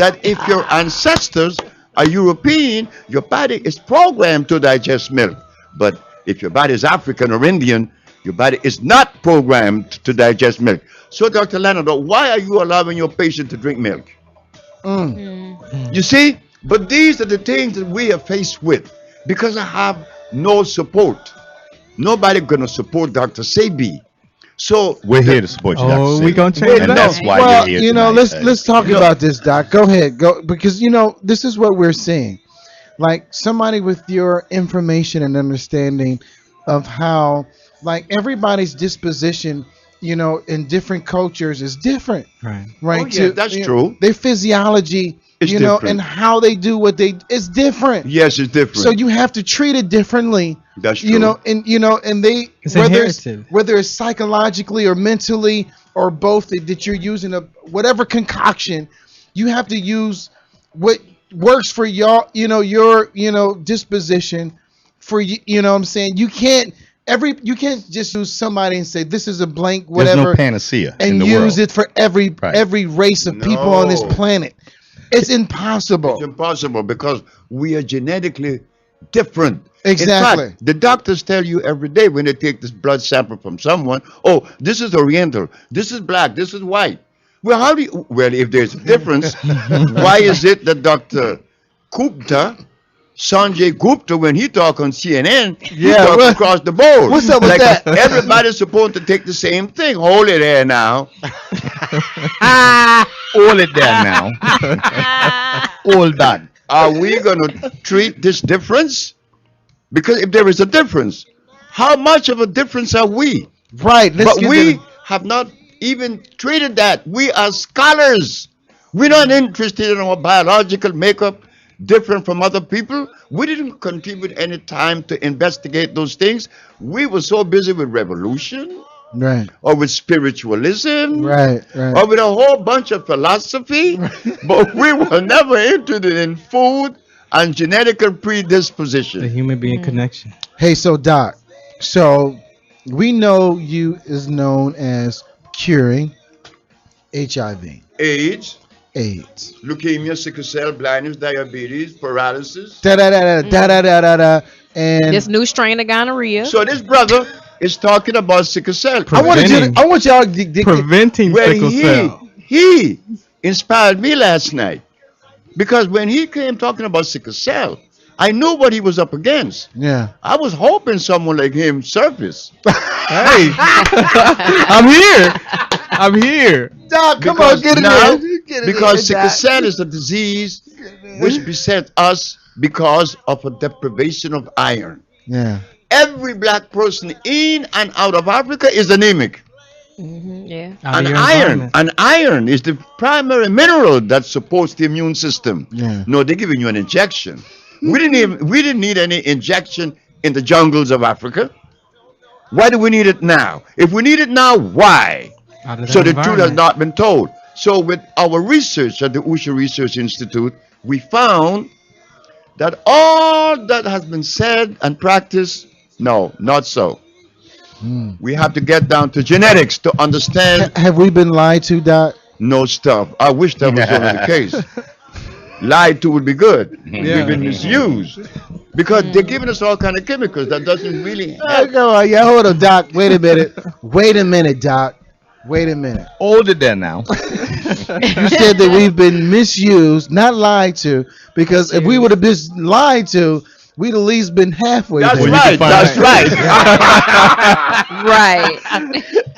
that if your ancestors are European, your body is programmed to digest milk. But if your body is African or Indian, your body is not programmed to digest milk. So, Dr. Leonard, why are you allowing your patient to drink milk? You see? But these are the things that we are faced with because I have no support. Nobody gonna support Dr. Sebi. So We're here to support you, Oh, Dr. we Sebi. gonna change And it that's up. why Well, you're here tonight. let's talk about this, Doc. Go ahead, go because this is what we're seeing. Like somebody with your information and understanding of how, like everybody's disposition, in different cultures is different, Right. right? Oh, yeah, that's true. Their physiology, It's different. and how they do what they is different. Yes, it's different. So you have to treat it differently. That's true. And they It's inherited. whether it's psychologically or mentally or both that you're using whatever concoction, you have to use what works for your disposition for you know what I'm saying? You can't just use somebody and say this is a blank There's whatever no panacea in and the use world. it for every Right. race of people on this No. planet. It's impossible. It's impossible because we are genetically different. Exactly. In fact, the doctors tell you every day when they take this blood sample from someone, "Oh, this is Oriental, this is black, this is white." Well, if there's a difference, why is it that Dr. Gupta, Sanjay Gupta, when he talk on CNN, he Yeah, talk what- across the board? what's up with like that? Everybody's supposed to take the same thing. Hold it there now. All it there now. All that. Are we going to treat this difference? Because if there is a difference, how much of a difference are we? Right. But we have not even treated that. We are scholars. We're not interested in our biological makeup different from other people. We didn't contribute any time to investigate those things. We were so busy with revolution right. or with spiritualism Right. or with a whole bunch of philosophy, but we were never interested in food and genetic The predisposition. human being connection. Hey, so Doc, so we know you is known as curing HIV, AIDS, AIDS. leukemia, sickle cell, blindness, diabetes, paralysis. Da da da da da da da da. And This new strain of gonorrhea. So this brother is talking about sickle cell. I want y'all to Preventing Well, sickle cell. he inspired me last night because when he came talking about sickle cell, I knew what he was up against. Yeah. I was hoping someone like him surface. Hey, I'm here. I'm here. Doc, come Because on, get it now, in. Get it because in, sickle Doc. cell is a disease which beset us because of a deprivation of iron. Yeah. Every black person in and out of Africa is anemic. Yeah. Out of And your iron, environment. and iron is the primary mineral that supports the immune system. Yeah. No, they're giving you an injection. We didn't need any injection in the jungles of Africa. Why do we need it now? If we need it now, why? Out of So that the truth has environment. not been told. So with our research at the Usha Research Institute, we found that all that has been said and practiced, no, not so. We have to get down to genetics to understand Have we been lied to, Doc? no stuff. I wish that was only the case. Lied to would be good. Yeah. We've been misused because they're giving us all kind of chemicals that doesn't really Oh, help. come on. Yeah, hold on, Doc. Wait a minute. Wait a minute, Doc. Wait a minute. Hold it there now. You said that we've been misused, not lied to, because if we would have been lied to, we'd at least been halfway That's there. right. find That's right.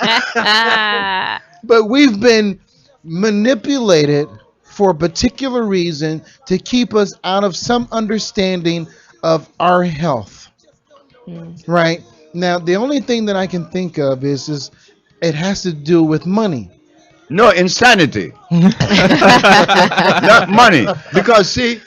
Right. But we've been manipulated for a particular reason to keep us out of some understanding of our health. Right? Now, the only thing that I can think of is it has to do with money. No, insanity. Not money. Because, see,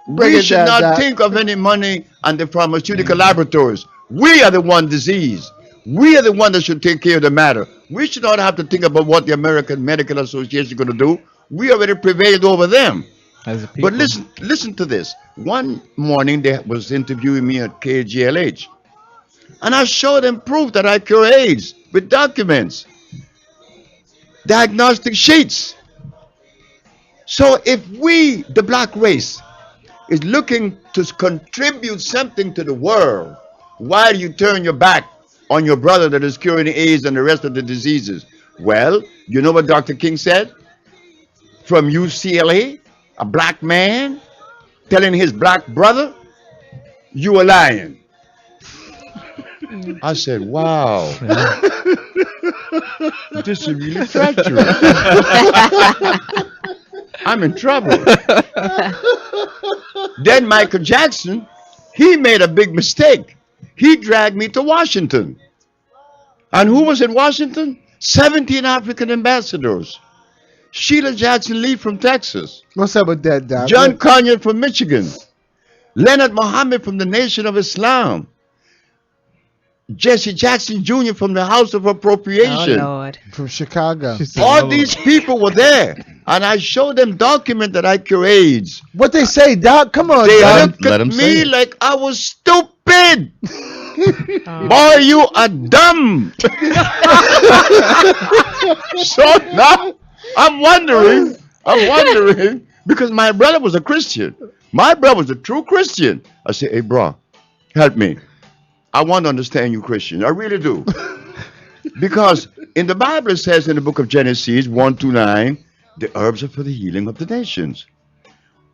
Break we it should down, not Doc. think of any money and the pharmaceutical laboratories. We are the one disease. We are the one that should take care of the matter. We should not have to think about what the American Medical Association is going to do. We already prevailed over them. As a people. But listen to this. One morning they was interviewing me at KGLH. And I showed them proof that I cure AIDS with documents, diagnostic sheets. So if we, the black race, is looking to contribute something to the world, why do you turn your back on your brother that is curing AIDS and the rest of the diseases? Well, you know what Dr. King said? From UCLA, a black man telling his black brother, you are lying. I said, wow. This is really treacherous. I'm in trouble. Then Michael Jackson, he made a big mistake. He dragged me to Washington. And who was in Washington? 17 African ambassadors. Sheila Jackson Lee from Texas. What's up with that, Doc? John Conyers from Michigan. Leonard Mohammed from the Nation of Islam. Jesse Jackson Jr. from the House of Oh Appropriation. Lord. From Chicago. She said, All "Lord." these people were there. And I showed them document that I cure AIDS. What they say, Doc? Come on, They Doc. looked let at 'em say me it. like I was stupid. Boy, you are dumb. So now I'm wondering, because my brother was a Christian. My brother was a true Christian. I said, hey, bro, help me. I want to understand you, Christian. I really do. Because in the Bible it says in the book of Genesis 1-9, the herbs are for the healing of the nations.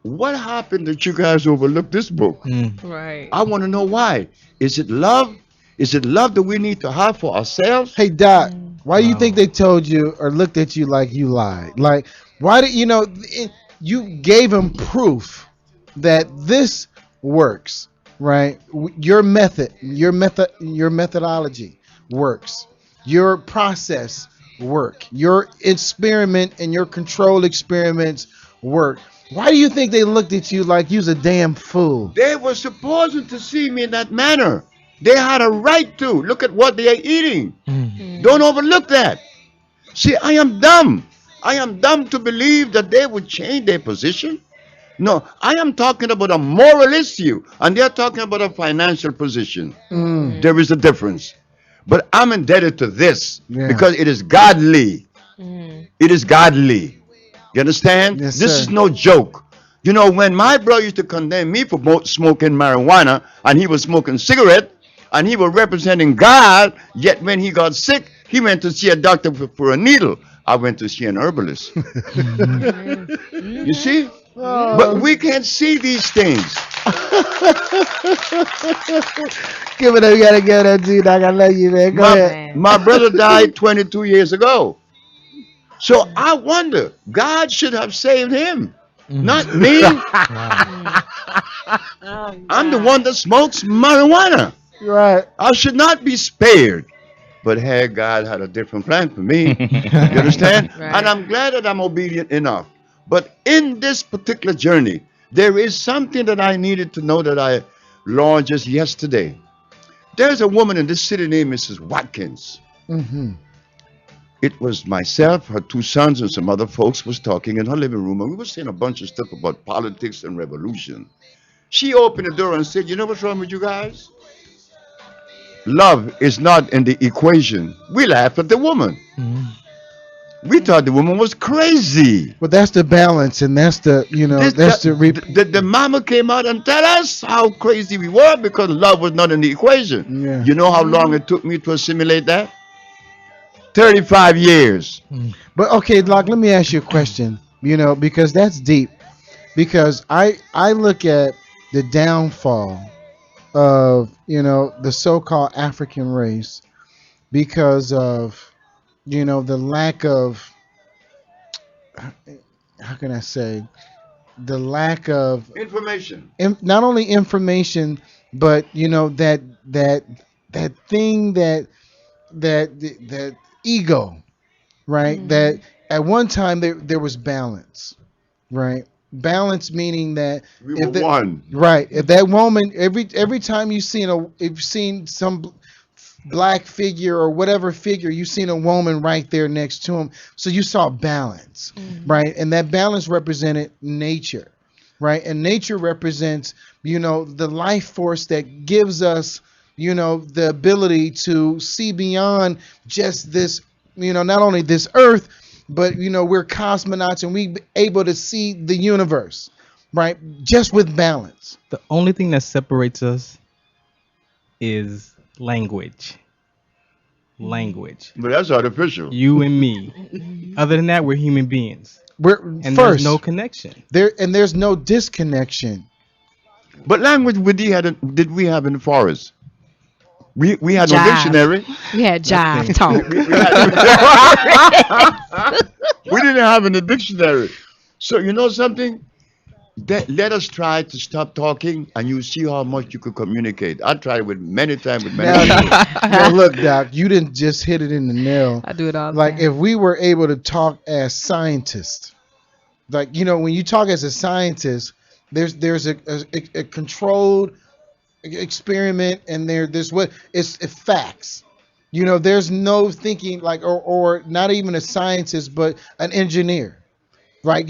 What happened that you guys overlooked this book? Right. I want to know why. Is it love? Is it love that we need to have for ourselves? Hey, Doc, why do you think they told you or looked at you like you lied? Like, why did you gave them proof that this works, right? Your methodology works. Your process work. Your experiment and your control experiments work. Why do you think they looked at you like you was a damn fool? They were supposed to see me in that manner. They had a right to. Look at what they are eating. Don't overlook that. See, I am dumb. I am dumb to believe that they would change their position. No, I am talking about a moral issue, and they're talking about a financial position. There is a difference. But I'm indebted to this because it is godly. It is godly. You understand? Yes, This sir. is no joke. You know, when my brother used to condemn me for smoking marijuana, and he was smoking cigarette, and he was representing God, yet when he got sick, he went to see a doctor for a needle. I went to see an herbalist. You see? But we can't see these things. Give it up. You gotta give that to you, Doc. I love you, man. Go My ahead. Man. my brother died 22 years ago. So I wonder, God should have saved him, Mm. not me. Wow. Mm. Oh, I'm the God. one that smokes marijuana. Right. I should not be spared. But hey, God had a different plan for me. You understand? And Right. I'm glad that I'm obedient enough. But in this particular journey, there is something that I needed to know that I learned just yesterday. There's a woman in this city named Mrs. Watkins. Mm-hmm. It was myself, her two sons, and some other folks was talking in her living room, and we were saying a bunch of stuff about politics and revolution. She opened the door and said, "You know what's wrong with you guys? Love is not in the equation." We laughed at the woman. Mm. We thought the woman was crazy. But that's the balance, and that's the This, that's the, the the mama came out and tell us how crazy we were because love was not in the equation. yeah. You know how long it took me to assimilate that? 35 years. Mm. But okay, Doc. Let me ask you a question. Because that's deep. Because I look at the downfall of the so-called African race because of the lack of, how can I say, the lack of Information. not only information, but that that thing that ego, right? That Mhm. at one time there was balance, right? Balance meaning that We if were the one. right, if that woman, every time you've seen some black figure or whatever figure, you've seen a woman right there next to him, so you saw balance, Mhm. right? And that balance represented nature, right? And nature represents the life force that gives us the ability to see beyond just this, not only this earth, but we're cosmonauts and we able to see the universe, right? Just with balance. The only thing that separates us is language. Language. But that's artificial. You and me. Mhm. Other than that, we're human beings, We're and there's first no connection. there's no disconnection. But language did we have in the forest? We had no Jive. dictionary. We had Nothing. jive talk. We didn't have any dictionary. So you know something? Let us try to stop talking, and you see how much you could communicate. I tried with many times with many Now, people. now look, Doc, you didn't just hit it in the nail. I do it all the Like time. if we were able to talk as scientists, like when you talk as a scientist, there's a controlled experiment, and there's what it's facts. There's no thinking like or not even a scientist, but an engineer. Right,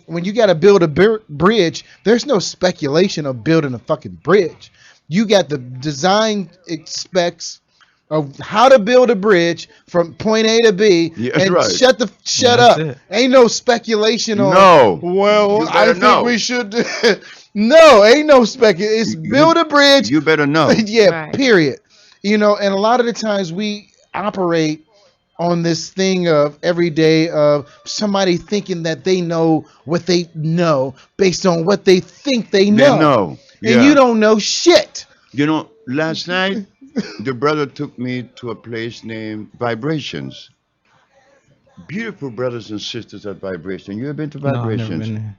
when you got to build a bridge, there's no speculation of building a fucking bridge. You got the design specs of how to build a bridge from point A to B, Yeah, and right. shut That's up. it. Ain't no speculation on. No. Well, You I better think know. we should. No, ain't no speculation. It's build a bridge. You better know. Yeah, Right. period. And a lot of the times we operate on this thing of every day of somebody thinking that they know what they know based on what they think they They know. know. And Yeah. you don't know shit. Last night the brother took me to a place named Vibrations. Beautiful brothers and sisters at Vibration. You ever been to No, I've never Vibrations? been there.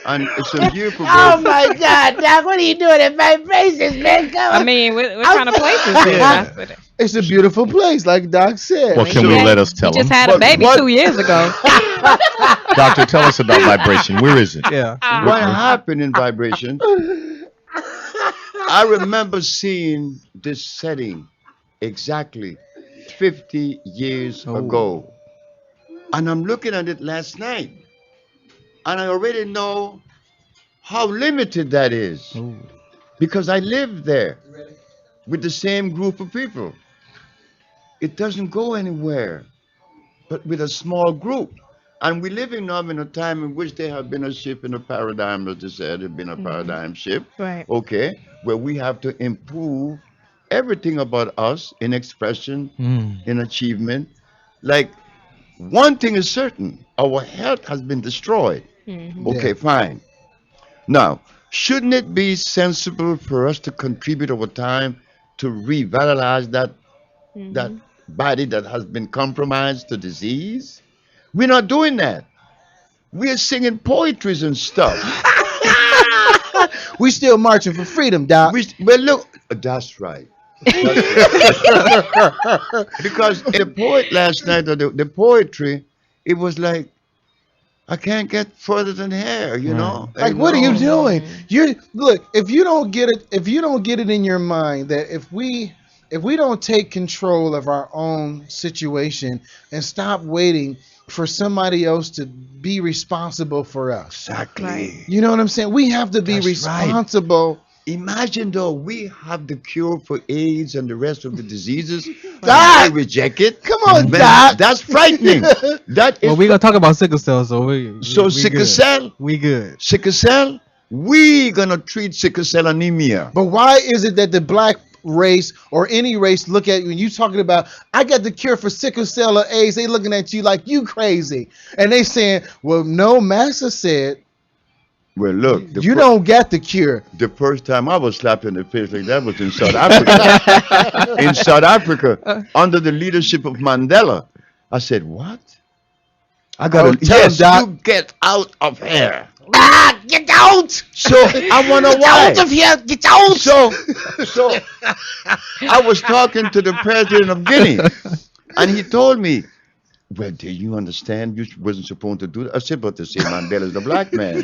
And it's a beautiful Oh place. my God, Doc, what are you doing at Vibrations, man? Come I on. mean, what kind of place is this? Yeah. That's it. It's a beautiful place, like Doc said. Well, can we Yeah. let us We tell just them? had a But baby what- 2 years ago. Doctor, tell us about vibration. Where is it? Yeah. What happened in Vibration? I remember seeing this setting exactly 50 years Oh. ago. And I'm looking at it last night. And I already know how limited that is. Ooh. Because I live there with the same group of people. It doesn't go anywhere but with a small group. And we're living now in a time in which there have been a shift in the paradigm, as they said, there's been a paradigm shift. Right. Okay, where we have to improve everything about us in expression, Mm. in achievement. Like, one thing is certain, our health has been destroyed. Mhm. Yeah. Okay, fine. Now, Shouldn't it be sensible for us to contribute over time to revitalize that Hmm. body that has been compromised to disease? We're not doing that. We're singing poetries and stuff. We still marching for freedom, Doc. Well, look, that's right. That's right. Because in the poet last night, the poetry, it was like, I can't get further than here, you know? Like, And, what are you no. doing? You look. If you don't get it in your mind that if we don't take control of our own situation and stop waiting for somebody else to be responsible for us, Exactly. you know what I'm saying? We have to be That's right. responsible. Imagine though we have the cure for AIDS and the rest of the diseases. Doc! They reject it. Come on, Man, Doc. that's frightening. That is Well, we're gonna talk about sickle cell, so we sickle good. cell. We good. Sickle cell. We gonna treat sickle cell anemia. But why is it that the black race or any race look at you when you talking about I got the cure for sickle cell or AIDS? They looking at you like you crazy, and they saying, "Well, no, Massa said Well, look, you don't get the cure." the first time I was slapped in the face like that was in South Africa. In South Africa, under the leadership of Mandela. I said, "What? I gotta Oh, tell him, yes, Doc. you get out of here." Get out! So I wonder why. Out of here! Get out! So I was talking to the president of Guinea, and he told me, "Well, do you understand? You wasn't supposed to do that." I said, "But to say Mandela's the black man,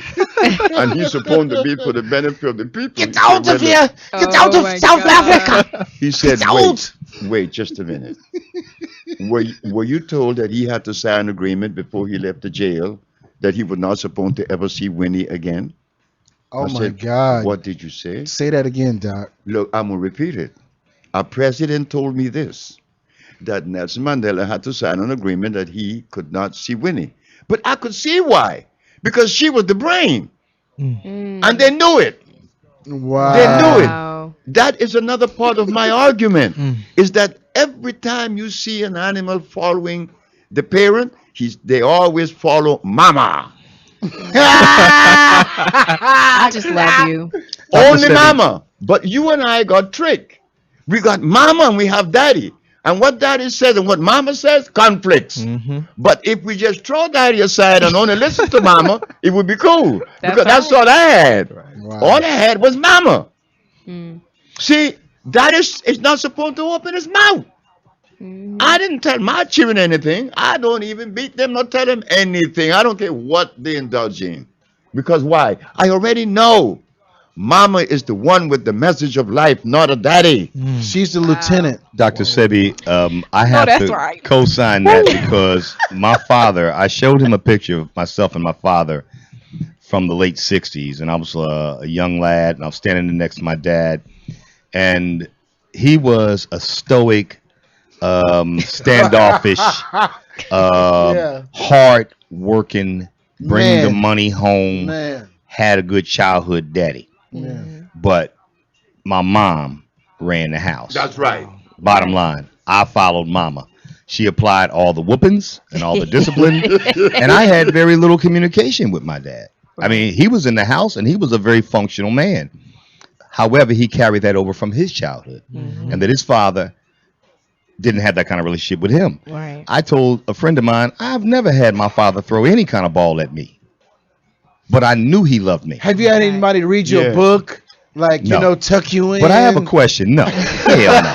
and he's supposed to be for the benefit of the people." Get He said, out "Well, of here! Oh Get out my of South God. Africa! He said, Get out! wait just a minute. Were you told that he had to sign an agreement before he left the jail that he was not supposed to ever see Winnie again?" Oh I my said, God! "What did you say?" Say that again, Doc. Look, I'm going to repeat it. Our president told me this, that Nelson Mandela had to sign an agreement that he could not see Winnie. But I could see why. Because she was the brain. Mm. And they knew it. Wow. They knew it. Wow. That is another part of my argument, is that every time you see an animal following the parent, they always follow mama. I just love you. Only Sebi. mama. But you and I got tricked. We got mama and we have daddy. And what daddy says and what mama says, conflicts. But if we just throw daddy aside and only listen to mama, it would be cool. Because that's all I had. Wow. All I had was mama. Mm. See, daddy is not supposed to open his mouth. I didn't tell my children anything. I don't even beat them nor tell them anything. I don't care what they indulge in. Because why? I already know. Mama is the one with the message of life, not a daddy. She's the lieutenant. Dr. Sebi, I have that's to right. co-sign that because my father, I showed him a picture of myself and my father from the late 60s, and I was a young lad, and I was standing next to my dad, and he was a stoic, standoffish, Yeah. hard-working, bring the Man. money home, Man. had a good childhood daddy. Yeah. But my mom ran the house. That's right. Bottom line, I followed mama. She applied all the whoopings and all the discipline, and I had very little communication with my dad. I mean, he was in the house and he was a very functional man. However, he carried that over from his childhood, and that his father didn't have that kind of relationship with him. Right. I told a friend of mine, I've never had my father throw any kind of ball at me, but I knew he loved me. Have you had anybody read your Yeah. book? Like, you No. know, tuck you in? But I have a question. No, hell no.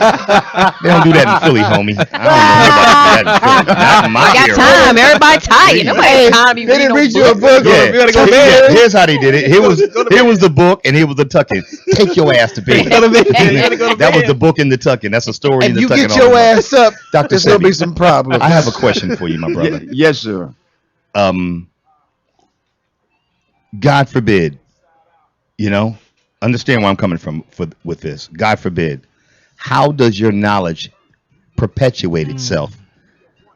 They don't do that in Philly, homie. I don't know about that in Philly. Not in my Got era. time. Everybody tired. Nobody has time to be They didn't reading read you a book. Yeah. You gotta go to bed. Here's how they did it. Here was the book, and here was the tucking. Take your ass to bed. That was the book and the tucking. That's a story in And the you tucking. get your ass up, Dr. there's gonna Sebi, be some problems. I have a question for you, my brother. Yes, sir. God forbid, understand where I'm coming from with this. God forbid, how does your knowledge perpetuate itself?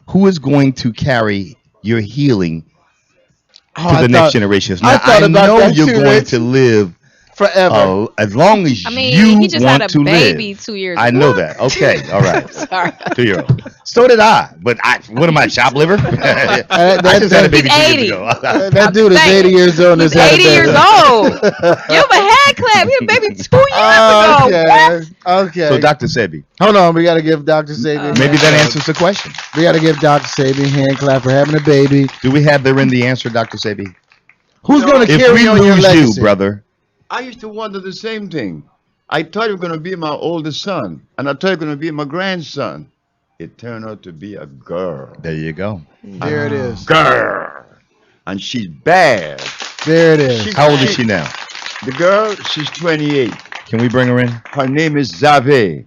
Who is going to carry your healing to the next generations? Now, I thought about know that you're too, going Rich. to live Forever. Oh, as long as I mean, you he just had want a to baby live. 2 years I ago. know that. Okay, all right. Sorry. 2-year-old. So did I. But what am I, chopped liver? I just had a baby He's 2 years 80. ago. That dude is 80 years old and He's has had a 80 years baby. old. Give him a hand clap. He had a baby 2 years ago. Okay. Okay. So, Dr. Sebi, Hold on. We got to give Dr. Sebi a maybe hand that clap. answers the question. We got to give Dr. Sebi a hand clap for having a baby. Do we have therein the answer, Dr. Sebi? Who's going to If carry we on your lose legacy? you, brother. I used to wonder the same thing. I thought you were going to be my oldest son, and I thought you were going to be my grandson. It turned out to be a girl. There you go. There it is. Girl. And she's bad. There it is. How old is she now? The girl, she's 28. Can we bring her in? Her name is Zave,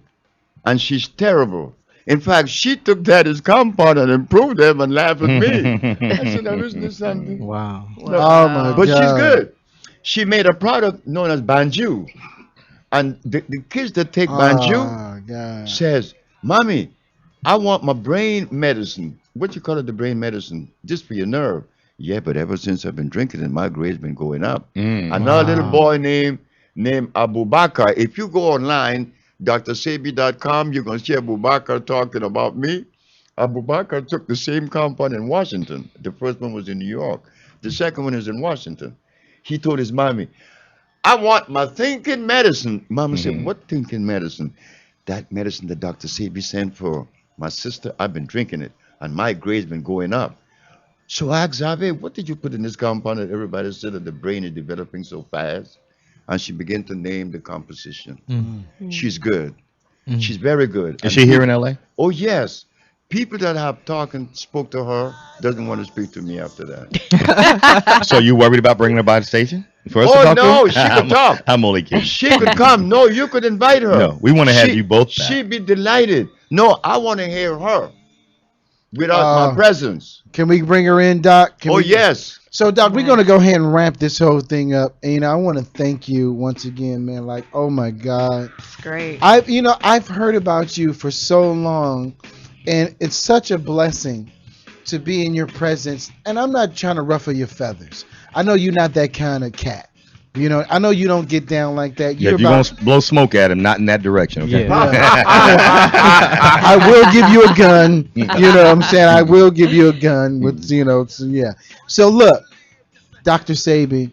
and she's terrible. In fact, she took Daddy's compound and improved them and laughed at me. I said, now isn't this something? Wow. Oh, my But God. she's good. She made a product known as Banju. And the kids that take Banju Oh, God. says, Mommy, I want my brain medicine. What you call it, the brain medicine? Just for your nerve. Yeah, but ever since I've been drinking it, my grade's been going up. Another little boy named Abu Bakr. If you go online, drsebi.com, you're going to see Abu Bakr talking about me. Abu Bakr took the same compound in Washington. The first one was in New York. The second one is in Washington. He told his mommy, I want my thinking medicine. Mama said, what thinking medicine? That medicine that Dr. Sebi sent for my sister, I've been drinking it, and my grade's been going up. So I asked Zave, what did you put in this compound that everybody said that the brain is developing so fast? And she began to name the composition. She's good. She's very good. Is she here in LA? Oh, yes. People that have talked and spoke to her doesn't want to speak to me after that. So you worried about bringing her by the station? For us to Oh, talk to no, her? she could talk. I'm only kidding. She could come. No, you could invite her. No, we want to have you both back. She'd be delighted. No, I want to hear her without my presence. Can we bring her in, Doc? Can Oh, we- yes. So, Doc, we're going to go ahead and wrap this whole thing up. And, I want to thank you once again, man. Like, oh, my God. It's great. I've heard about you for so long, and it's such a blessing to be in your presence. And I'm not trying to ruffle your feathers. I know you're not that kind of cat. You know, I know you don't get down like that. Yeah, if you're going to blow smoke at him, not in that direction, okay? I will give you a gun. You know what I'm saying? I will give you a gun with, so yeah. So look, Dr. Sebi,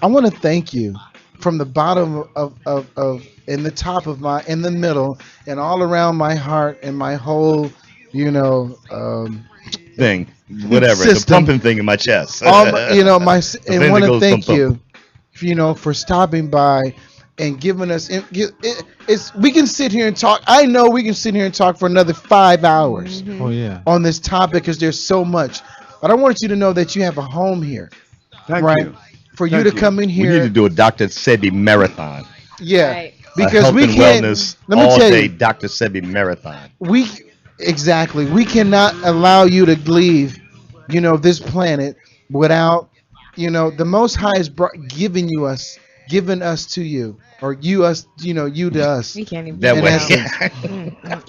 I want to thank you from the bottom of in the top of my, in the middle, and all around my heart and my whole, thing, whatever, the system. pumping thing in my chest. And want to thank thump, you, for stopping by and giving us. We can sit here and talk. I know we can sit here and talk for another 5 hours. Oh yeah. On this topic, because there's so much. But I want you to know that you have a home here, Thank right? you. For you Thank to you. come in We here. need to do a Dr. Sebi marathon. Yeah, Right. because health we and can't. wellness Let me all tell day you, Dr. Sebi marathon. we cannot allow you to leave, this planet without, the Most High is given us to you, or you us, you to us. We can't even That do way.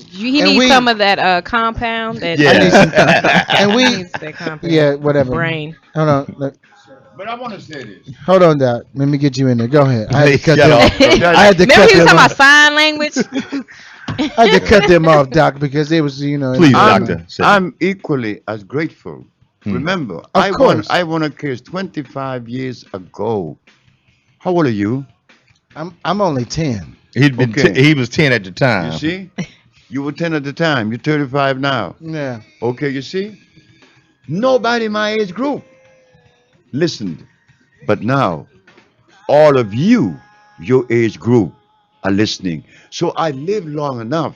He And needs some of that compound. That Yeah. I need some, and he we, needs that compound. yeah, whatever. Brain. Hold on, But I want to say this. hold on, Doc. Let me get you in there. Go ahead. I had to cut Shut them. off. I had to Remember cut he was them talking about off. sign language? I had to cut them off, Doc, because they was, Please, I'm, Doctor Sebi. I'm equally as grateful. Remember, course. I won a case 25 years ago. How old are you? I'm only 10. He was 10 at the time. You see? You were 10 at the time. You're 35 now. Yeah. Okay, you see? Nobody in my age group listened. But now, all of you, your age group, are listening. So I lived long enough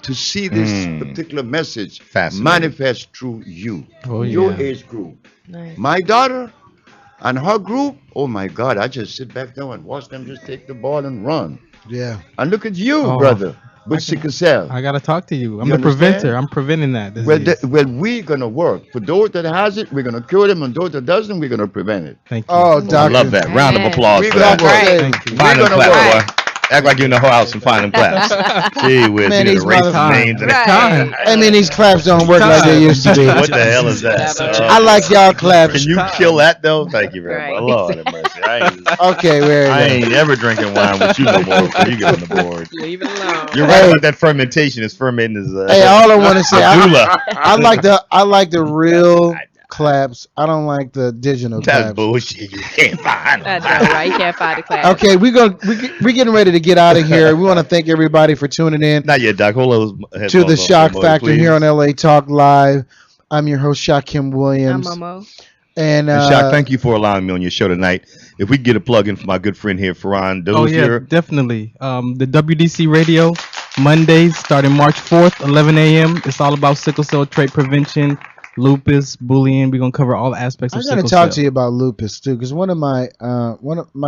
to see this particular message Fascinating. manifest through you, Oh, your yeah. age group. Nice. My daughter and her group, oh my God, I just sit back there and watch them just take the ball and run. Yeah. And look at you, Oh, brother, with sickle cell. I gotta talk to you. I'm You the preventer. understand? I'm preventing that disease. Well, we're going to work. For those that has it, we're going to cure them. And those that doesn't, we're going to prevent it. Thank you. Oh, I Doctor. love that. Round of applause We're for gonna that. work. Right. Thank you. Find We're a gonna clap, work. boy. Act like you're in the whole house and find them claps. Gee whiz, Man, you these know, erase some motherfuckers- names. Right. I mean, these claps don't work like they used to be. What the hell is that? I like y'all claps. Can you kill that though? Thank you very Right. much. Lord have mercy. Okay, very I good. ain't ever drinking wine with you no more before you get on the board. Leave it alone. You're right about that fermentation. It's fermenting as Hey, all I want to say, medulla. I like the real claps. I don't like the digital That's claps. bullshit. You can't find them. That's all right. You can't find the class. Okay, we're getting ready to get out of here. We want to thank everybody for tuning in Not yet, Doc. Hold those to headphones the on Shock for a moment, Factor please. here on LA Talk Live. I'm your host, Shakim I'm Williams. Momo. And And Shock, thank you for allowing me on your show tonight. If we could get a plug in for my good friend here, Farron Oh yeah, Dozier. definitely. The WDC Radio Mondays starting March 4th, 11 a.m. It's all about sickle cell trait prevention, lupus, bullying. We're gonna cover all aspects I'm of going sickle to talk cell. to you about lupus too, because one of my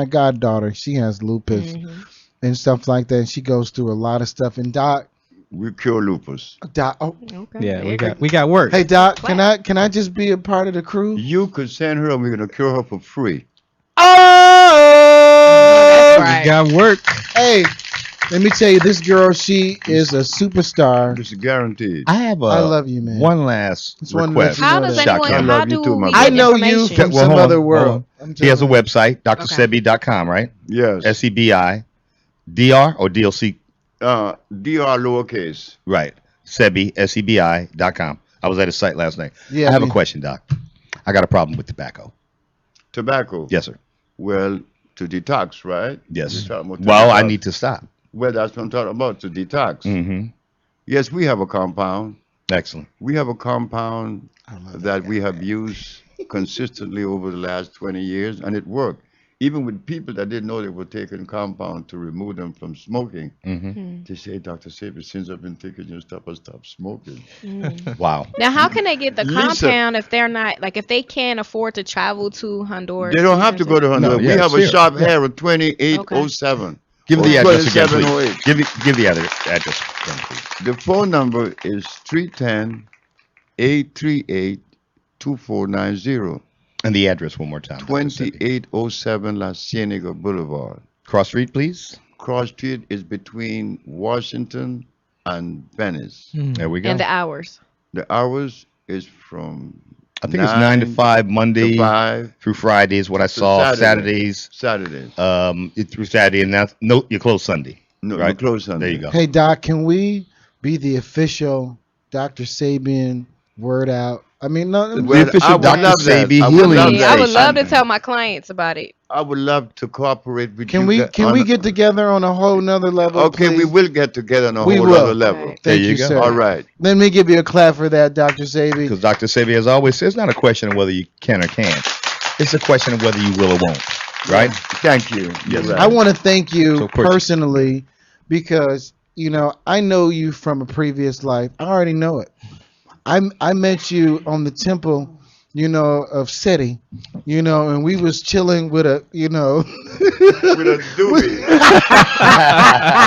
goddaughters, she has lupus and stuff like that. She goes through a lot of stuff. And Doc, We cure lupus. oh, Okay. Yeah, we got work. hey Doc, can I just be a part of the crew? You could send her, and we're gonna cure her for free. Oh, Right. We got work. Hey, let me tell you, this girl, she is a superstar. It's guaranteed. I have I love you, man. one last Just wanted to request. let you How know does that. anyone? Shakim. I How love you do too, my we brother. I get know you information? from Well, some hold on, other hold world. on. I'm He has a telling you. website, drsebi.com, right? Yes. SEBI. DR or DLC? DR lowercase. Right. Sebi, SEBI.com. I was at his site last night. Yeah, I have man. a question, Doc. I got a problem with tobacco. Tobacco. Yes, sir. Well, to detox, right? Yes. You're talking about to Well, I detox. need to stop. Well, that's what I'm talking about, to detox. Mm-hmm. Yes, we have a compound. Excellent. We have a compound I love that we have used consistently over the last 20 years, and it worked. Even with people that didn't know they were taking compound to remove them from smoking, Mm-hmm. they say, Dr. Sebi, since I've been taking your stuff, I stopped smoking. Wow. Now, how can they get the Lisa- compound if they're not like if they can't afford to travel to Honduras? They don't have to go to Honduras. yeah, we have it's a here. shop here at 2807. Give the Or address again, 2708. please. Give the address again, please. The phone number is 310-838-2490. And the address one more time. Dr. Sebi. 2807 La Cienega Boulevard. Cross Street, please. Cross Street is between Washington and Venice. There we go. And the hours. The hours is from I think it's 9 to 5 Monday to 5 through Friday is what I to saw. Saturday. Saturdays, Saturdays. through Saturday, and now no, you close Sunday. No, right? we close Sunday. There you go. Hey Doc, can we be the official Dr. Sabian word out? I mean, no, The Well, official I would Dr. love that. Sebi I would healing love Yeah, I would that. love to tell my clients about it. I would love to cooperate with can you. we guys can on we a- get together on a whole nother level? Okay, we please? will get together on a We whole will. other level. Right. There Thank you you, go. sir. All right. Let me give you a clap for that, Dr. Sabi. Because Dr. Sebi, as always says, it's not a question of whether you can or can't. It's a question of whether you will or won't. Right? Thank you. Yes, You're I right. want to thank you So quick. personally because I know you from a previous life. I already know it. I met you on the temple, of Seti, and we was chilling with a, With a doobie.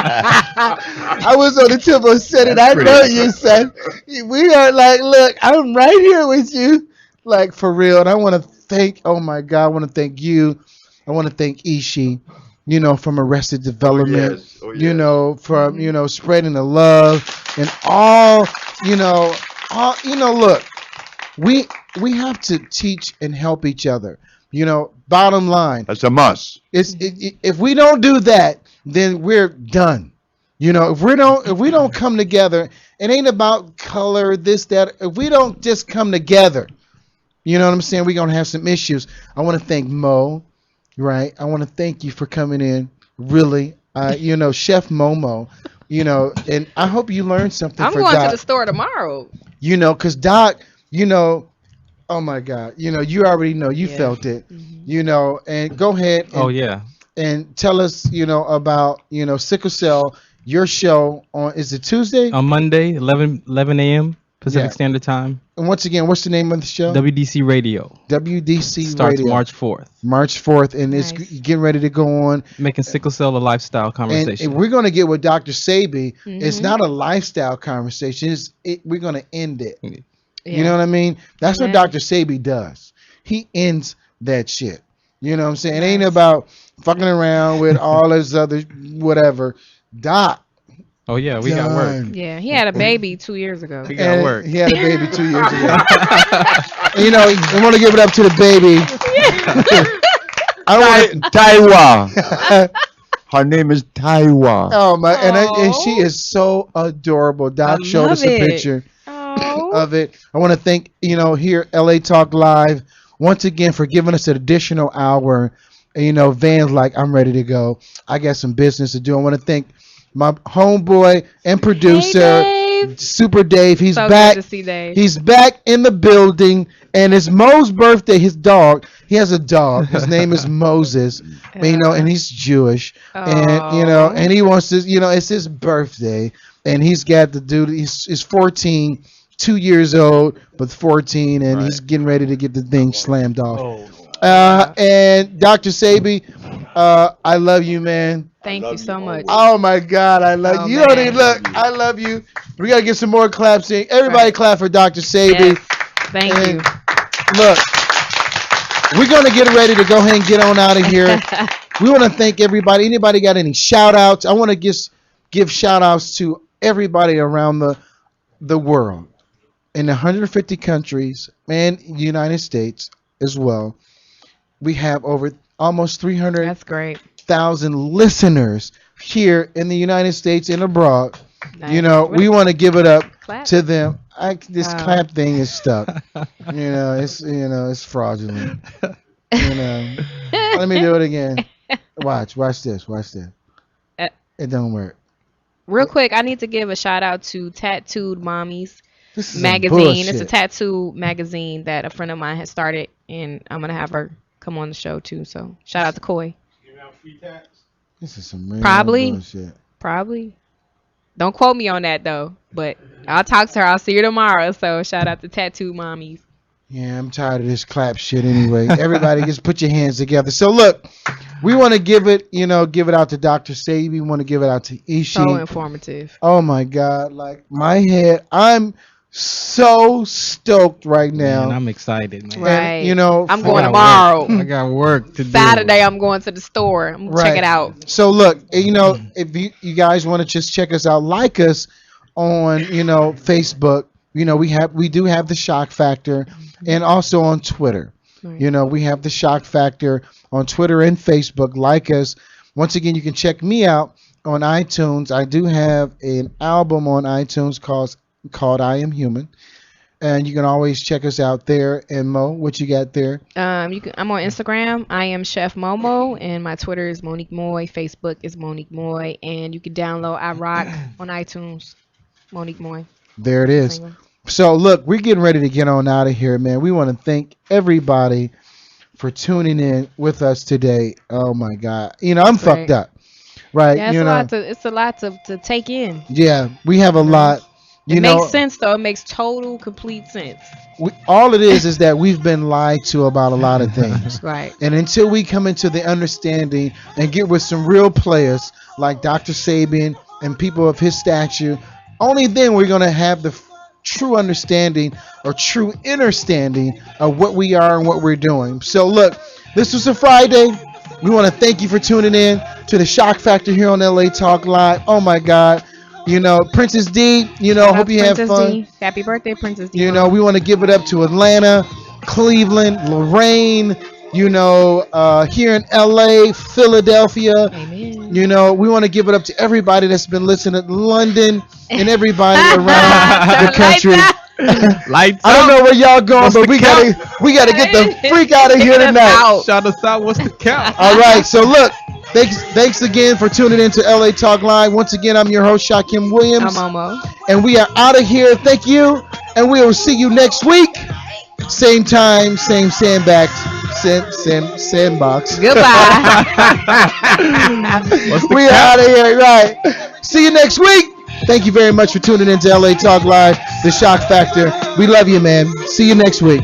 I was on the temple of Seti, and I pretty know impressive. you, son. We are like, look, I'm right here with you, like for real. And I want to thank, oh my God, I want to thank you. I want to thank Ishi, from Arrested Development. yes. Oh, yes. From spreading the love and all, look, we have to teach and help each other. Bottom line, That's a must. if we don't do that, then we're done. If we don't come together, it ain't about color, this, that. If we don't just come together, you know what I'm saying, we're gonna have some issues. I want to thank Mo, right? I want to thank you for coming in. Really, Chef Momo, and I hope you learned something. I'm for going Doc. to the store tomorrow. Because Doc, oh my God, you already know, you felt it, and go ahead and, Oh yeah. and tell us, about, sickle cell, your show is it Tuesday? On Monday, 11 a.m. Pacific Yeah. Standard Time. And once again, what's the name of the show? WDC Radio WDC starts Radio. March 4th. March 4th, and it's Nice. getting ready to go on. Making sickle cell a lifestyle And conversation. we're going to get with Dr. Sabi. It's Mhm. not a lifestyle conversation. We're going to end it. Yeah. You know what I mean? That's Amen. what Dr. Sabi does. He ends that shit. You know what I'm saying? It ain't about fucking around with all this other whatever. Doc. Oh yeah, we got work. Done. Yeah, he had a baby 2 years ago. We got And work. he had a baby 2 years ago. You know, I want to give it up to the baby. I don't want Taiwa. Her name is Taiwa. Oh my! And Aw. she is so adorable. Doc I showed us love a it. picture Oh. of it. I want to thank here LA Talk Live once again for giving us an additional hour. And, Van's like, I'm ready to go. I got some business to do. I want to thank my homeboy and producer, Hey, Dave. Super Dave. He's So back. good to see Dave. He's back in the building, and it's Mo's birthday. His dog. He has a dog. His name is Moses. And he's Jewish, Oh. and he wants to. It's his birthday, and he's got the dude. He's 14, 2 years old, but 14, and he's getting ready to get the thing slammed off. And Dr. Sebi, I love you, man. Thank you so much. Oh my God, I love Oh, you. You don't man. even look. I love you. We gotta get some more claps in. Everybody Right. clap for Dr. Sebi. Yes. Thank And you. Look, we're gonna get ready to go ahead and get on out of here. We want to thank everybody. Anybody got any shout outs? I want to give shout outs to everybody around the world in 150 countries and United States as well. We have over almost 300,000 That's great. listeners here in the United States and abroad. Nice. We want to give it up Clap. to them. This Wow. clap thing is stuck. It's fraudulent. Let me do it again. Watch this. Uh, It don't work. Real quick, I need to give a shout out to Tattooed Mommies This is magazine. It's a bullshit. tattoo magazine that a friend of mine has started, and I'm gonna have her come on the show too. So shout out to Koi. This is some real Probably. bullshit. Probably. Don't quote me on that though, but I'll talk to her. I'll see her tomorrow. So shout out to Tattooed Mommies. Yeah, I'm tired of this clap shit anyway. Everybody just put your hands together. So look, we want to give it out to Dr. Sebi. We want to give it out to Ishi. So informative. Oh my God, like my head, I'm so stoked right now. Man, I'm excited, man. Right. And, I'm going I got tomorrow. work. I got work to do. Saturday, I'm going to the store. I'm gonna check it out. So look, if you guys want to just check us out, like us on Facebook. We do have the Shock Factor, and also on Twitter. Right. We have the Shock Factor on Twitter and Facebook. Like us. Once again, you can check me out on iTunes. I do have an album on iTunes called I Am Human, and you can always check us out there. And Mo, what you got there? I'm on Instagram. I am Chef Momo, and my Twitter is Monique Moy. Facebook is Monique Moy, and you can download I Rock on iTunes. Monique Moy. There it is. Singer. So look, we're getting ready to get on out of here, man. We want to thank everybody for tuning in with us today. Oh my God, I'm fucked up, right? Yeah, it's a lot to take in. Yeah, we have a lot. It makes sense though. It makes total, complete sense. All it is that we've been lied to about a lot of things. Right. And until we come into the understanding and get with some real players like Dr. Sabian and people of his stature, only then we're going to have the true understanding or true understanding of what we are and what we're doing. So look, this was a Friday. We want to thank you for tuning in to the Shock Factor here on LA Talk Live. Oh my God. Princess D, hope you have fun. D. Happy birthday, Princess D. We want to give it up to Atlanta, Cleveland, Lorraine, here in LA, Philadelphia. Amen. We want to give it up to everybody that's been listening, London, and everybody around the country. Lights I don't know where y'all going, What's but the we gotta get the freak out of here Get us tonight. out. Shout us out. What's the count? All right, so look, thanks again for tuning in to LA Talk Live. Once again, I'm your host, Shakim Williams, I'm Momo. and we are out of here. Thank you, and we will see you next week. Same time, same sandbox. Goodbye. We are out of here, right? See you next week. Thank you very much for tuning in to LA Talk Live, the Shock Factor. We love you, man. See you next week.